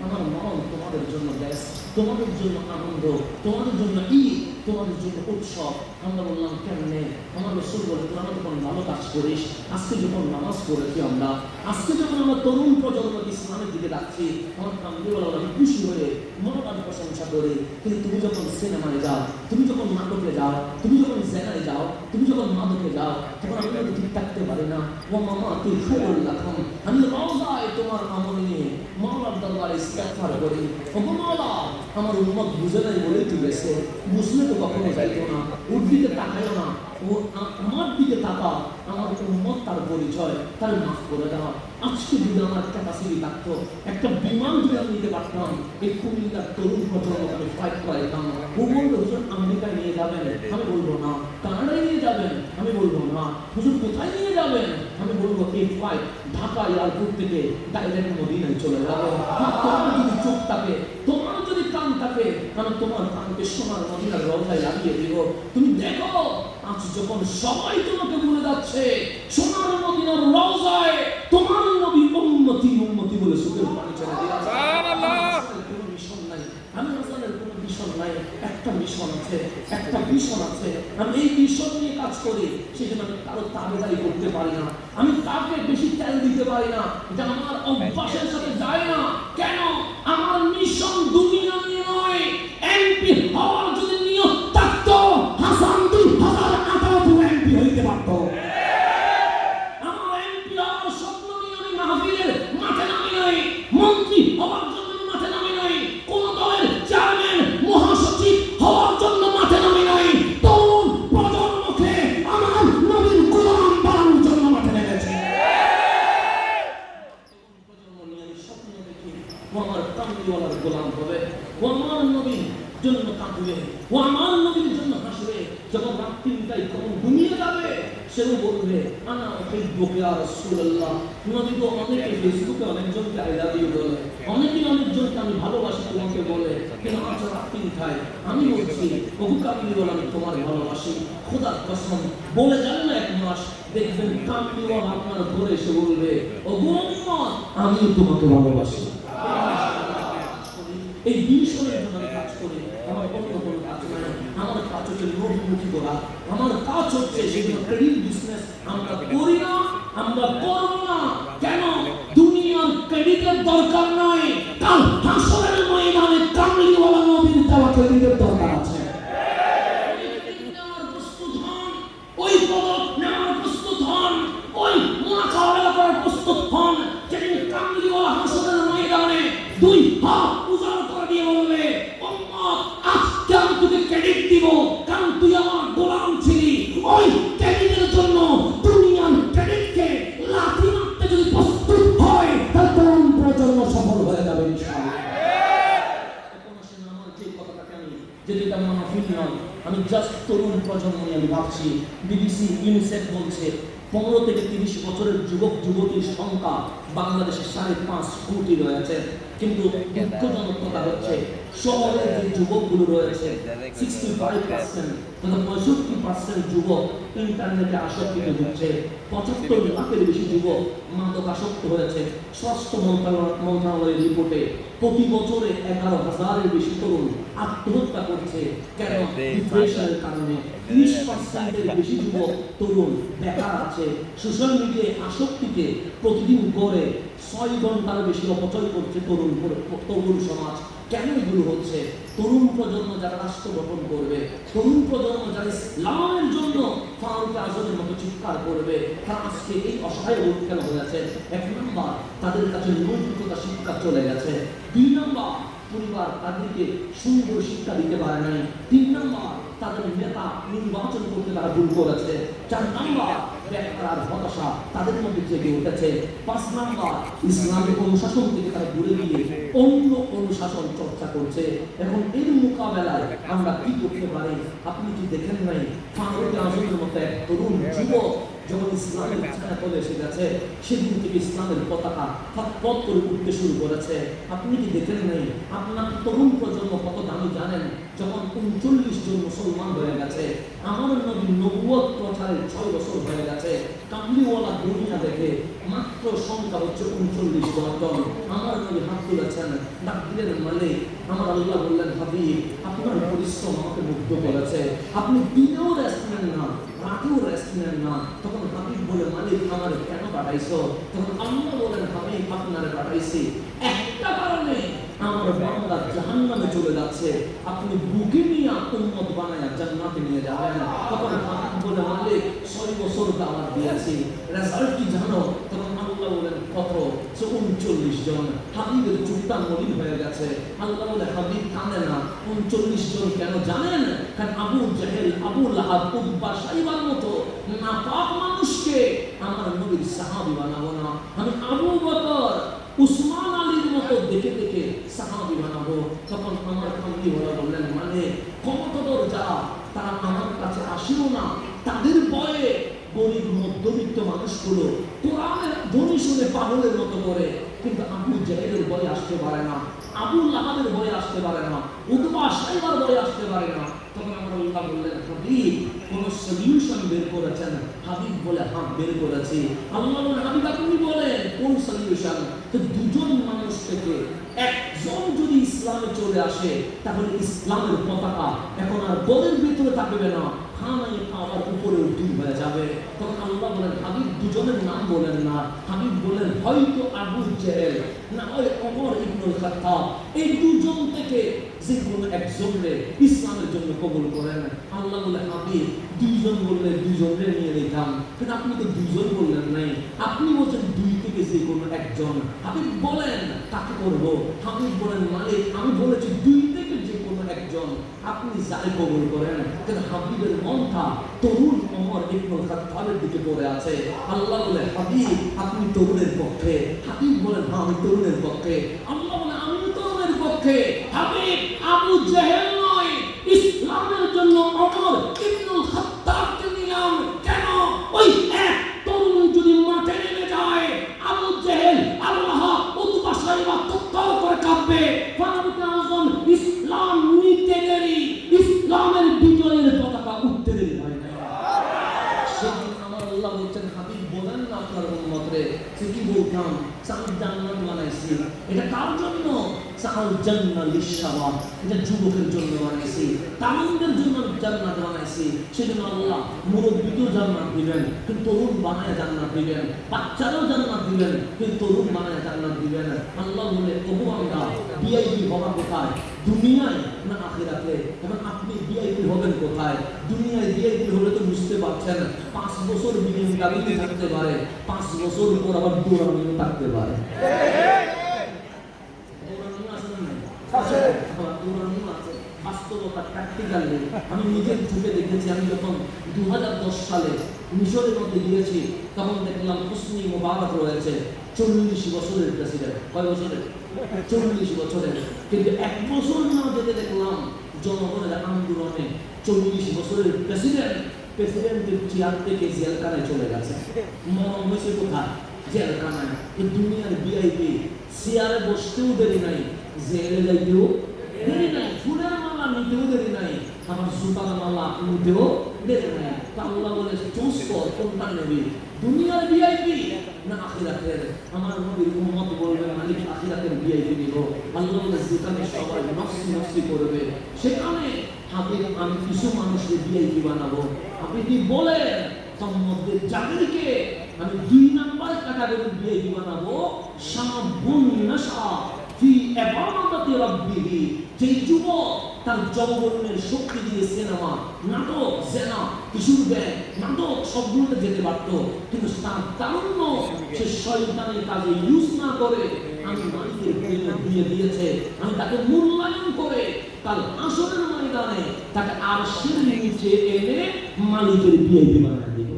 আমার মন তোমাদের জন্য ব্যস্ত, তোমাদের জন্য আনন্দ, তোমাদের জন্য ঈদ, তোমাদের জন্য উৎসব। আমরা বললাম কেমনে? আমার রাসূল বলে তোরা যখন ভালো কাজ করিস, আজকে যখন নামাজ পড়েছি আমরা, আজকে যখন আমরা তরুণ প্রজন্মকে ইসলামের দিকে ডাকছি, আমার কামলিওয়ালা আমি খুশি হয়ে মনোবাদ প্রশংসা করি। কিন্তু তুমি যখন সিনেমায় যাও, তুমি যখন নাটকে যাও, তুমি যখন জেনায় যাও, তুমি যখন মাদকে যাও, তখন আমি কিন্তু ঠিক থাকতে পারি না। ও মামা তুই খায়রুল্লাহ, আমি রওজায় তোমার আমল নিয়ে মাওলার দরবারে ইস্তেগফার করি। ও মাওলা, আমার উম্মত বুঝে নাই বলেই তুই গেছে, বুঝলে তো কখনো যাইতো না। ওর দিকে তাকাইও না, ও আমার দিকে তাকা, আমার উম্মত তার পরিচয়, তার মাফ করে দেওয়া। আজকে যদি আমার ক্যাপাসিটি থাকতো, একটা বিমান যদি আমি নিতে পারতাম, এই কুমিল্লার তরুণ প্রজন্মকে আমি ফাইট করাইতাম। ও বললো হুজুর আমেরিকায় নিয়ে যাবেন, আমি বলবো না। কানাডায় নিয়ে যাবেন, আমি বলবো না। হুজুর কোথায় নিয়ে যাবেন, আমি বলবো এই ফ্লাইট ঢাকা এয়ারপোর্ট থেকে ডাইরেক্ট মদিনায় চলে যাবে। তোমার যদি চোখ থাকে, তোমার যদি কান থাকে, আমি তোমার কানকে সোনার মদিনার রওজায় লাগিয়ে দিব। তুমি দেখো আজ যখন সবাই তোমাকে বলে যাচ্ছে সোনার মদিনার রওজায় তোমার নবী উম্মতি উম্মতি বলে সুখের পানি ছেড়ে দিয়েছে। সুবহানাল্লাহ। কোনো মিশন নাই, আমি রাসূলের কোনো মিশন নাই, একটা মিশন আছে, একটা মিশন আছে। আমি এই মিশন নিয়ে কাজ করি, সেজন্য আমি কারো তাবেদারি করতে পারি না, আমি তাকে বেশি তেল দিতে পারি না, এটা আমার অভ্যাসের সাথে যায় না। কেন? আমার মিশন দুনিয়া নিয়ে নয়। এমপি হওয়ার যদি নিয়ত থাকতো, হাসান 2018 এমপি হইতে পারতো। আমার এমপি হওয়ার স্বপ্ন নিয়ে আমি মাহফিলের মাঠে নামি নাই, মন্ত্রী হওয়ার জন্য মাঠে নামি নাই, কোন দলের চেয়ারম্যান মহাসচিব হওয়ার জন্য মাঠে নামি নাই। তরুণ প্রজন্মকে আমার নবীর গোলাম বানানোর জন্য মাঠে নেমেছে। প্রজন্ম নিয়ে আমি স্বপ্ন দেখি ও আমার কামলিওয়ালার গোলাম হবে, ও আমার নবীর জন্য কাঁদবে, ও আমার নবীর জন্য হাসবে। যখন রাত 3টায় তখন ঘুমিয়ে যাবে, সেও বলবে আনা উহিব্বুকা ইয়া রাসূলুল্লাহ। নবী তো অনেকে ফেসবুকে অনেকজনকে আই লাভ ইউ বলে, অনেকেই অনেকজনকে আমি ভালোবাসি তোমাকে বলে, কিন্তু আজ রাত 3টায় আমি বলছি ওগো কামলিওয়ালা আমি তোমার ভালোবাসি, খোদার কসম বলে যান না 1 মাস দেখবেন কামলিওয়ালা আপনার ঘরে এসে বলবে ওগো উম্মত আমি তোমাকে ভালোবাসি। এই মিশনের জন্য আমি কাজ করি, আমার অন্য কোনো কাজ নাই। আমার কাজ হচ্ছে লোকমুখী করা, আমার কাজ হচ্ছে সেগুলো ক্রেডিট বিজনেস আমরা করি না, আমরা করব না। কেন? দুনিয়ার ক্রেডিটের দরকার নাই, কাল হাসরের ময়দানে কামলিওয়ালা নবীর দেওয়া ক্রেডিটের দরকার আছে। প্রস্তুত হন, ওই পদক নেওয়ার প্রস্তুত হন, ওই মোনাকাবেলা করার প্রস্তুত হন, যেদিন কামলিওয়ালা হাসরের ময়দানে 2 হাত যে এটা মাহফিল নয়, আমি জাস্ট তরুণ প্রজন্ম নিয়ে আমি ভাবছি। বিবিসি ইউনিসেফ বলছে 15 থেকে 30 বছরের যুবক যুবতীর সংখ্যা বাংলাদেশে 5.5 কোটি রয়েছে, কিন্তু দুঃখজনক কথা হচ্ছে শহরের যে যুবকগুলো রয়েছে 65% তথা 65% যুবক ইন্টারনেটে আসক্ত হচ্ছে, 75 লাখের বেশি যুবক মাদকাসক্ত হয়েছে। স্বাস্থ্য মন্ত্রণালয়ের রিপোর্টে প্রতি বছরে 11,000-এর বেশি তরুণ আত্মহত্যা করছে। কেন? ডিপ্রেশনের কারণে। 30%-এর বেশি যুবক তরুণ বেকার আছে। সোশ্যাল মিডিয়ায় আসক্তিতে প্রতিদিন গড়ে 6 ঘন্টার বেশি অপচয় করছে তরুণ সমাজ। কেন এগুলো হচ্ছে? তরুণ প্রজন্ম যারা রাষ্ট্র গঠন করবে, তরুণ প্রজন্ম যারা ইসলামের জন্য ফারুক আজমের মতো চিৎকার করবে, তারা আজকে এই অসহায় কেন হয়েছে? 1 নম্বর, তাদের কাছে নৈতিকতা শিক্ষা চলে গেছে। 2 নম্বর, পরিবার তাদেরকে সুন্দর শিক্ষা দিতে পারে নাই। 3 নম্বর, তাদের নেতা নির্বাচন করতে তারা ভুল করেছে। 4 নম্বর, বেকার আর হতাশা তাদের মধ্যে জেগে উঠেছে। 5 নম্বর, ইসলামিক অনুশাসন থেকে তারা দূরে গিয়ে অন্য অনুশাসন চর্চা করছে। এখন এর মোকাবেলায় আমরা কি করতে পারি? আপনি কি দেখেন নাই ফারুক আজমের মতো এক তরুণ যুবক যখন ইসলামের ছায়াতলে এসে গেছে, সেদিন থেকে ইসলামের পতাকা ফটফট করে উঠতে শুরু করেছে। আপনি কি দেখেন নাই? আপনার তরুণ প্রজন্ম কত দামি জানেন? যখন 39 জন মুসলমান হয়ে গেছে, আমার নবী নবুয়ত প্রচারের 6 বছর হয়ে গেছে, কামলিওয়ালা দুনিয়া দেখে মাত্র সংখ্যা হচ্ছে 39 জন। আমার নবী হাত তুলেছেন, ডাক দিলেন মালিক। আমার আল্লাহ বললেন, হাবিব আপনার পরিশ্রম আমাকে মুগ্ধ করেছে। আপনি দিনেও রেস্ট নেন না, রাতেও রেস্ট নেন না। তখন হাবিব বলে, মালিক আমার কেন পাঠাইছো? তখন আল্লাহ বলেন, হাবিব আপনারে পাঠাইছি একটা কারণে, আমার বান্দা জাহান্নামে চলে যাচ্ছে, আপনি বুকে নিয়ে উম্মত বানায়া জান্নাতে নিয়ে যাবেন। তখন হাবিব বলে, মালিক 6 বছর দাওয়াত দিয়েছি, রেজাল্ট কি জানো? তখন আল্লাহ বলেন, কত? 39 জন। হাবিবের চুপটা মলিন হয়ে গেছে। আল্লাহ বলে, হাবিব কাঁদে না। 39 জন কেন জানেন? কারণ আবু জাহেল, আবু লাহাব, উতবা, সাইবার মতো নাপাক মানুষকে আমার নবীর সাহাবী বানাবো না। আমি আবু বকর, উসমান আলীর মতো দেখে দেখে সাহাবী বানাবো। তখন আমার কামলিওয়ালা বললেন, মানে ক্ষমতাধর যারা, তারা আমার কাছে আসিও না। তাদের ভয়ে গরিব মধ্যবিত্ত মানুষগুলো কোরআনের ধ্বনি শুনে পাগলের মতো করে, কিন্তু আবু জাহেলের ভয়ে আসতে পারে না, আবু লাহাবের ভয়ে আসতে পারে না, উতবা সাইবার ভয়ে আসতে পারে না। তখন আমার আল্লাহ বললেন, হাবিব কোন সলিউশন বের করেছেন? হাবিব বলে, হ্যাঁ বের করেছি। আল্লাহ বলেন, হাবিব আপনি বলেন কোন সলিউশন? তো 2 জন মানুষ থেকে একজন যদি ইসলামে চলে আসে, তাহলে ইসলামের পতাকা এখন আর দলের ভিতরে থাকবে না, খানায় খাওয়ার উপরে উঠে হয়ে যাবে। তখন আল্লাহ বলেন, হাবিব 2 জনের নাম বলেন না। হাবিব বলেন, হয়তো আবু জেহেল না হয় ওমর ইবনুল খাত্তাব, এই 2 জন থেকে যে কোনো একজনকে ইসলামের জন্য কবুল করেন। আল্লাহ বলে, হাবিব 2 জন বললে 2 জনকে নিয়ে নিতাম, কিন্তু আপনি তো 2 জন বললেন নাই, আপনি বলছেন 2 থেকে যে কোনো একজন। হাবিব বলেন কাকে করব? হাবিব বলেন, মালিক আমি বলেছি 2 থেকে যে কোনো একজন, আপনি যাই কবুল করেন। কিন্তু হাবিবের মনটা তরুণ ওমর ইবনুল খাত্তাবের দিকে পড়ে আছে। আল্লাহ বলে, হাবিব আপনি তরুণের পক্ষে? হাবিব বলেন, হ্যাঁ আমি তরুণের পক্ষে। আল্লাহ বলে, আমি তরুণের পক্ষে। হাবিব আবু জেহেল নয়, ইসলামের জন্য ওমর ইবনুল খাত্তাবকে নিলাম। কেন? ওই এক তরুণ যদি মাঠে নেমে যায়, আবু জেহেল, আল্লাহ, উতবা, সাইবা তত্তর করে কাঁপবে। ফারুক আজম ইসলাম নিতে দেরি, ইসলামের বিজয়ের পতাকা উঠতে দেরি হয় না। সেদিন আমার আল্লাহ বলছেন, হাবিব বলেন না আপনার উম্মতরে। সে কি বলতাম? আমি জান্নাত বানাইছি। এটা কার জন্য? সাল জান্নাত লিশাবাব, এটা যুবকের জন্য বানাইছি, তারুণদের জন্য জান্নাত বানাইছি। সেজন্য আল্লাহ মুরব্বিকেও জান্নাত দিবেন, কিন্তু তরুণ বানায় জান্নাত দিবেন, বাচ্চারাও জান্নাত দিবেন, কিন্তু তরুণ বানায় জান্নাত দিবেন। আল্লাহ বলে, ওগো আমরা ভিআইপি হওয়া কোথায়? দুনিয়ায় না আখিরাতে? এখন আপনি ভিআইপি হবেন কোথায়? দুনিয়ায় ভিআইপি হলে তো বুঝতে পারছেন, 5 বছর বিএমডব্লিউ থাকতে পারে, 5 বছর পর আবার দৌড়ানিও থাকতে পারে। দৌড়ানিও আছে না? আছে, দৌড়ানিও আছে। বাস্তবতা প্র্যাকটিক্যালি আমি নিজের চোখে দেখেছি। আমি যখন 2010 সালে মিশরের মধ্যে গিয়েছি, তখন দেখলাম হোসনি মোবারক রয়েছে, 40 বছরের প্রেসিডেন্ট। কয় বছরের? 40 বছরের। কিন্তু 1 বছর না যেতে দেখলাম জনগণের আন্দোলনে 40 বছরের প্রেসিডেন্টের চেয়ার থেকে জেলখানায় চলে গেছে। মরণ হয়েছে কোথায়? জেলখানায়। এই দুনিয়ার ভিআইপি চেয়ারে বসতেও দেরি নাই, জেলে যাইতেও দেরি নাই, ফুলের মালা নিতেও দেরি নাই, আমার জুতার মালা নিতেও দেরি নাই। আল্লাহ বলে চুজ কর কোনটা নেবি, দুনিয়ার ভিআইপি না আখিরাতের। আমার নবীর উম্মত বলবে মালিক আখিরাতের ভিআইপি নিব। আল্লাহ বলে যেখানে সবাই নফসি নফসি করবে সেখানে আমি কিছু মানুষের ভিআইপি বানাবো। আপনি কি বলেন তার মধ্যে যাদেরকে আমি 2 নাম্বার ক্যাটাগরির ভিআইপি বানাবো, শাবুন নাশা ফি ইবাদাতি রাব্বিহি, যে যুবক তার যৌবনের শক্তি দিয়ে সিনেমা, নাটক, জেনা, কিশোর ব্যাগ, নাটক সবগুলোতে যেতে পারত, কিন্তু তার তারুণ্য সে শয়তানের কাজে ইউজ না করে আমি মালিকের প্রেমে দিয়ে দিয়েছে। আমি তাকে মূল্যায়ন করে কাল আসরের ময়দানে তাকে আরশের নিচে এনে মালিকের ভিআইপি বানায় দিব।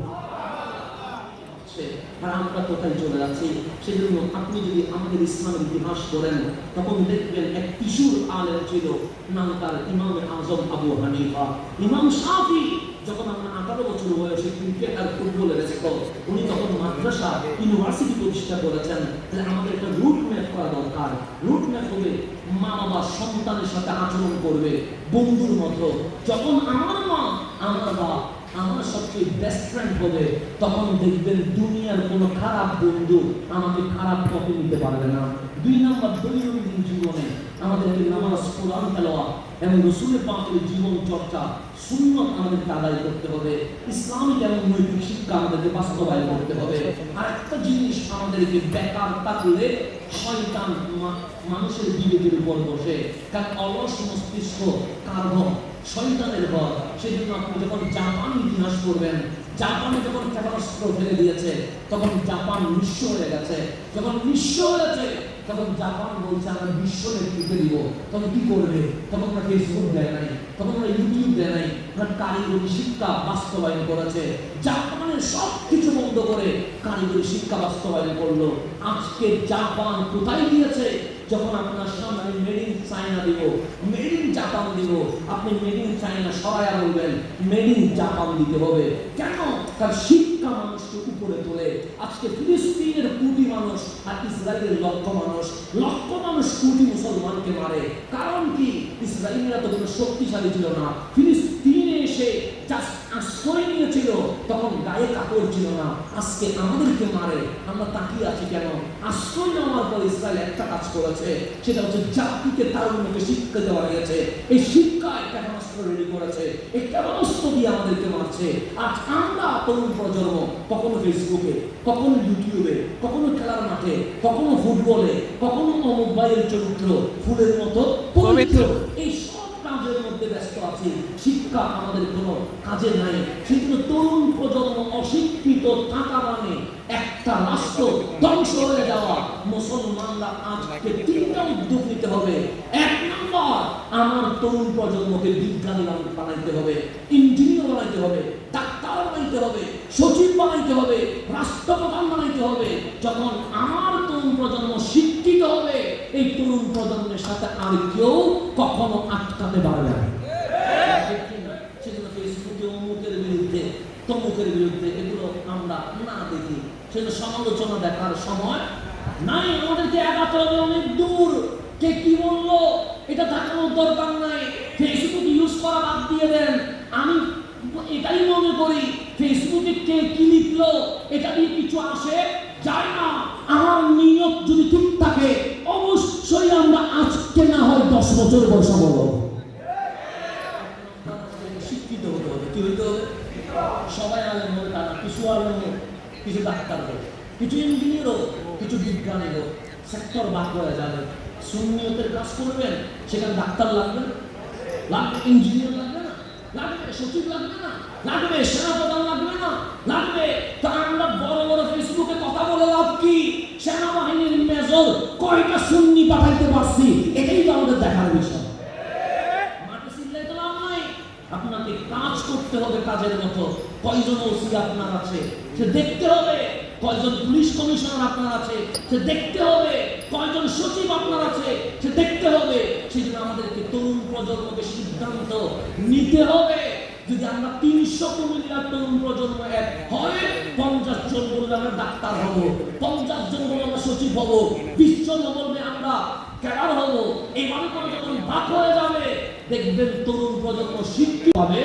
আর আমরা কোথায় চলে যাচ্ছি? সেজন্য আপনি যদি আমাদের ইসলামের ইতিহাস করেন তখন দেখবেন এক কিশোর আলেম ছিল, নাম তার ইমাম আজম আবু হানিফা। ইমাম শাফি যখন আমরা 18 বছর বয়সে ক্রিকেট আর ফুটবলের এক্সপার্ট, উনি তখন মাদ্রাসা ইউনিভার্সিটি প্রতিষ্ঠা করেছেন। তাহলে আমাদের একটা রুট ম্যাপ করা দরকার। রুট ম্যাপ হবে মা বাবা সন্তানের সাথে আচরণ করবে বন্ধুর মতো। যখন আমার মা আমার বাবা আমার সবচেয়ে বেস্ট ফ্রেন্ড হবে, তখন দেখবেন দুনিয়ার কোনো খারাপ বন্ধু আমাকে খারাপ পথে নিতে পারবে না। 2 নম্বর, দৈনন্দিন জীবনে আমাদেরকে নামাজ, কোরআন তেলাওয়াত এবং রাসূলের পাকের জীবন চর্চা, সুন্নাত আমাদেরকে আদায় করতে হবে। ইসলামিক এবং নৈতিক শিক্ষা আমাদেরকে বাস্তবায়ন করতে হবে। আর একটা জিনিস আমাদেরকে বেকার থাকলে শয়তান মানুষের বিবেকের উপর বসে, কারণ অলস মস্তিষ্ক কার ঘর? শয়তানের ঘর। সেজন্য আপনি যখন জাপান ইতিহাস করবেন, জাপানে যখন ক্ষেপণাস্ত্র ফেলে দিয়েছে তখন জাপান নিঃস্ব হয়ে গেছে। যখন নিঃস্ব হয়েছে তখন জাপান বলছে আমরা বিশ্ব নেতৃত্বে দিব। তখন কি করবে? তখন আমরা ফেসবুক দেয় নাই, তখন আমরা ইউটিউব দেয় নাই, আমরা কারিগরি শিক্ষা বাস্তবায়ন করেছে। জাপানের সব কিছু বন্ধ করে কারিগরি শিক্ষা বাস্তবায়ন করলো। আজকে জাপান কোথায় গিয়েছে? যখন আপনার সামনে মেড ইন চায়না দিব, মেড ইন জাপান দিব, আপনি মেড ইন চায়না সরাইয়া বলবেন মেড ইন জাপান দিতে হবে। কেন? তার শিক্ষা মানুষকে উপরে তোলে। আজকে ফিলিস্তিনের কোটি মানুষ আর ইসরায়েলের লক্ষ মানুষ কোটি মুসলমানকে মারে। কারণ কি? ইসরায়েলিরা তো কোনো শক্তিশালী ছিল না। ফিলিস্তিনে এসে জাস্ট আশ্রয় নিয়েছিল, তখন গায়ে কাপড় ছিল না। আজকে আমাদেরকে মারে, আমরা তাকিয়ে আছি কেন? আশ্রয় নেওয়ার পর ইসরায়েল একটা কাজ করেছে, সেটা হচ্ছে জাতিকে তারুণ্যকে শিক্ষা দেওয়া গেছে। এই শিক্ষা একটা ক্ষেপণাস্ত্র রেডি করেছে, এই ক্ষেপণাস্ত্র দিয়ে আমাদেরকে মারছে। আজ আমরা তরুণ প্রজন্ম কখনো ফেসবুকে, কখনো ইউটিউবে, কখনো খেলার মাঠে, কখনো ফুটবলে, কখনো মোবাইলের চরিত্র ফুলের মতো পবিত্র, এই সব কাজের মধ্যে ব্যস্ত আছি। শিক্ষা আমাদের কোনো কাজে নাই। সেজন্য তরুণ প্রজন্ম অশিক্ষিত থাকা মানে একটা রাষ্ট্র ধ্বংস হয়ে যাওয়া। মুসলমানরা আজকে 3টা উদ্যোগ নিতে হবে। 1 নম্বর, আমার তরুণ প্রজন্মকে বিজ্ঞানী বানাইতে হবে, ইঞ্জিনিয়ার বানাইতে হবে, ডাক্তার বানাইতে হবে, সচিব বানাইতে হবে, রাষ্ট্রপ্রধান বানাইতে হবে। যখন আমার তরুণ প্রজন্ম শিক্ষিত হবে, এই তরুণ প্রজন্মের সাথে আর কেউ কখনো আটকাতে পারবে না। সেজন্য ফেসবুকে অমুকের বিরুদ্ধে, তমুকের বিরুদ্ধে এগুলো আমরা না দেখি। সেজন্য সমালোচনা দেখার সময় নাই। আমাদেরকে এগাতে হবে অনেক দূর। কে কি বললো এটা দেখানোর দরকার নাই। ফেসবুক ইউজ করা বাদ দিয়ে দেন। আমি এটাই মনে করি ফেসবুকে কে কি লিখলো এটা দিয়ে কিছু আসে যায় না। আমার নিয়ত যদি ঠিক থাকে অবশ্যই আমরা আজকে না হয় 10 বছর বয়স বলবো। শিক্ষিত হতে হবে। কি হইতে হবে? সবাই আলেম হবে তা না, কিছু আলেম হোক, কিছু ডাক্তার হোক, কিছু ইঞ্জিনিয়ার হোক, কিছু বিজ্ঞানী হোক, সেক্টর বাদ করা যাবে। সুন্নিয়তের কাজ করবেন, সেখানে ডাক্তার লাগবে না, লাগবে ইঞ্জিনিয়ার লাগবে না, লাগবে সচিব লাগবে না, লাগবে সেনাপ্রধান লাগবে না, লাগবে। তা আমরা বড় বড় ফেসবুকে কথা বলে লাভ কি? সেনাবাহিনীর মেজর কয়টা সুন্নি পাঠাইতে পারছি, এটাই তো আমাদের দেখার বিষয়। মাঠে হবে কাজের মতো। কয়জন ওসি আপনার আছে সে দেখতে হবে, কয়জন পুলিশ কমিশনার আপনার আছে সে দেখতে হবে, কয়জন সচিব আপনার আছে সে দেখতে হবে। সেজন্য আমাদেরকে তরুণ প্রজন্মকে সিদ্ধান্ত নিতে হবে। যদি আমরা 300 কুমিল্লার তরুণ প্রজন্ম এক হয়, 50 জন বললে আমরা ডাক্তার হব, 50 জন বললে আমরা সচিব হব, 20 জন বলবে আমরা ক্যাডার হব। এইভাবে করে যখন ভাগ হয়ে যাবে দেখবেন তরুণ প্রজন্ম শিক্ষিত হবে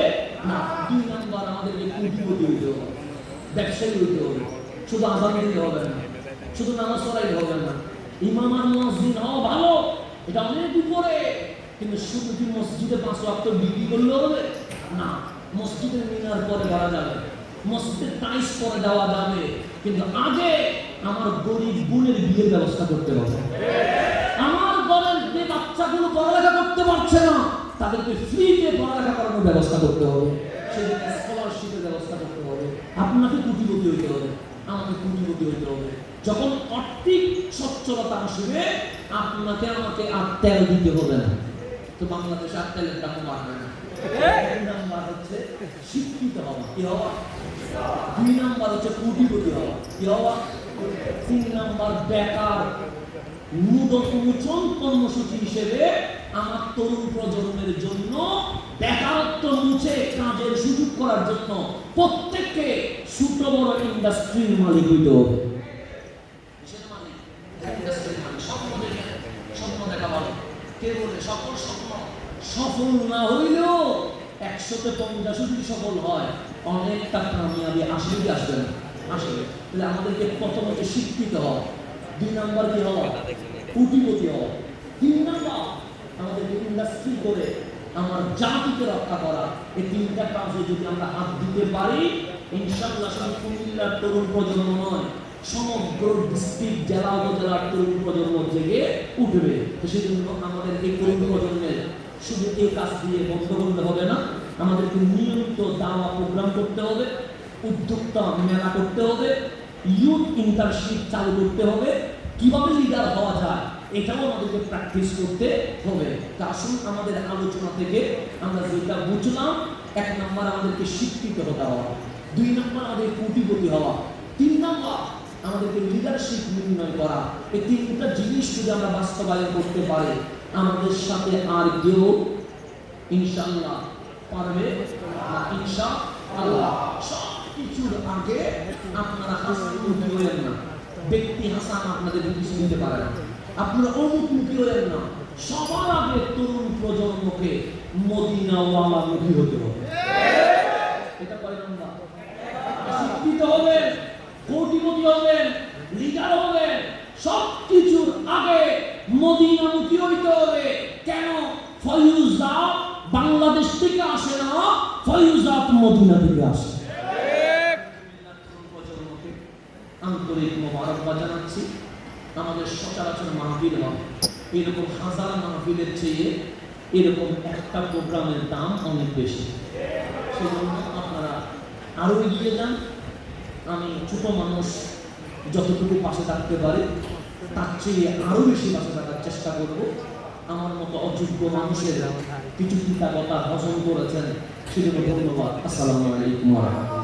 না। 2 নাম্বার আমাদেরকে কোটিপতি হইতে হবে, ব্যবসায়ী হইতে হবে। শুধু আযান দিতে হবে না, শুধু নামাজ পড়াইতে হবে না, ইমাম আর মুয়াজ্জিন হওয়া ভালো, এটা অনেক উপরে। কিন্তু শুধু কি মসজিদে 5 ওয়াক্ত বিক্রি করলে হবে না। মসজিদের মিনার পরে করা যাবে, মসজিদের টাইলস পরে দেওয়া যাবে, কিন্তু আগে আমার গরিব বোনের বিয়ের ব্যবস্থা করতে হবে। আমার ঘরের যে বাচ্চাগুলো পড়ালেখা করতে পারছে না তাদেরকে ফ্রিতে পড়ালেখা করানোর ব্যবস্থা করতে হবে, সেদিকে স্কলারশিপের ব্যবস্থা করতে হবে। আপনাকে কোটিপতি হইতে হবে, আমাকে কোটিপতি হইতে হবে। যখন আর্থিক সচ্ছলতা আসবে আপনাকে আমাকে আর তেল দিতে হবে না। তো বাংলাদেশে আর তেলের দাম বাড়বে না। 1 নাম্বার হচ্ছে শিক্ষিত হওয়া, কি হওয়া? 2 নাম্বার হচ্ছে কোটিপতি হওয়া, কি হওয়া? 3 নাম্বার বেকার উন্মোচন কর্মসূচি হিসেবে আমার তরুণ প্রজন্মের জন্য বেকারত্ব মুছে কাজের সুযোগ করার জন্য প্রত্যেককে ছোট বড় ইন্ডাস্ট্রির মালিক হইতে হবে। স্বপ্ন দেখা ভালো, কে বলে সকল স্বপ্ন সফল না হইলেও 100তে 50 যদি সফল হয় অনেকটা কামিয়াবি আসবে কি আসবে না? আসবে। তাহলে আমাদেরকে প্রথমত শিক্ষিত হওয়া, 2 নাম্বার কি হওয়া? কোটিপতি হওয়া, 3 নাম্বার আমাদেরকে ইন্ডাস্ট্রি করে আমার জাতিকে রক্ষা করা। এই 3টা কাজে যদি আমরা হাত দিতে পারি ইনশাআল্লাহ শুধু কুমিল্লার তরুণ প্রজন্ম নয়, সমগ্র ডিস্ট্রিক্ট জেলা উপজেলার তরুণ প্রজন্ম জেগে উঠবে। তো সেজন্য আমাদের এই তরুণ প্রজন্মের শুধু এই কাজ দিয়ে বন্ধ করতে হবে না, আমাদেরকে নিয়মিত দাওয়া প্রোগ্রাম করতে হবে, উদ্যোক্তা মেলা করতে হবে, ইউথ ইন্টার্নশিপ চালু করতে হবে। কিভাবে লিডার হওয়া যায় এটাও আমাদেরকে প্র্যাকটিস করতে হবে। তা আসুন আমাদের আলোচনা থেকে আমরা যেটা বুঝলাম, 1 নাম্বার আমাদেরকে শিক্ষিত হতে হওয়া, 2 নাম্বার আমাদের কোটিপতি হওয়া, 3 নাম্বার আমাদেরকে লিডারশিপ নির্ণয় করা। এই 3টা জিনিস যদি আমরা বাস্তবায়ন করতে পারি আমাদের সাথে আর কেউ ইনশাআল্লাহ পারবে না। ইনশাআল্লাহ সব কিছুর আগে আপনারা হাসানুকি হলেন না, ব্যক্তি হাসান আপনাদের কিছু দিতে পারে না, আপনারা অমুখমুখী হলেন না। সবার আগে তরুণ প্রজন্মকে মদিনাওয়ালামুখী হতে হবে। এটা কয় নাম্বার? শিক্ষিত হবেন, কোটিপতি হবেন, লিডার হবেন, সব কিছুর আগে মদিনামুখী হইতে হবে। কেন? ফয়ুজা বাংলাদেশ থেকে আসে না, ফয়ুজা মদিনা থেকে আসে। আন্তরিক মোবারকবাদ জানাচ্ছি। আমাদের সচরাচর মাহফিল হয়, এরকম হাজার মাহফিলের চেয়ে এরকম একটা প্রোগ্রামের দাম অনেক বেশি। সেজন্য আপনারা আরো এগিয়ে যান। আমি ছোট মানুষ যতটুকু পাশে থাকতে পারি তার চেয়ে আরো বেশি পাশে থাকার চেষ্টা করব। আমার মতো অযোগ্য মানুষের কিছু কৃতজ্ঞতা হজম করেছেন, সেজন্য ধন্যবাদ। আসসালামু আলাইকুম ওয়া রাহমাতুল্লাহ।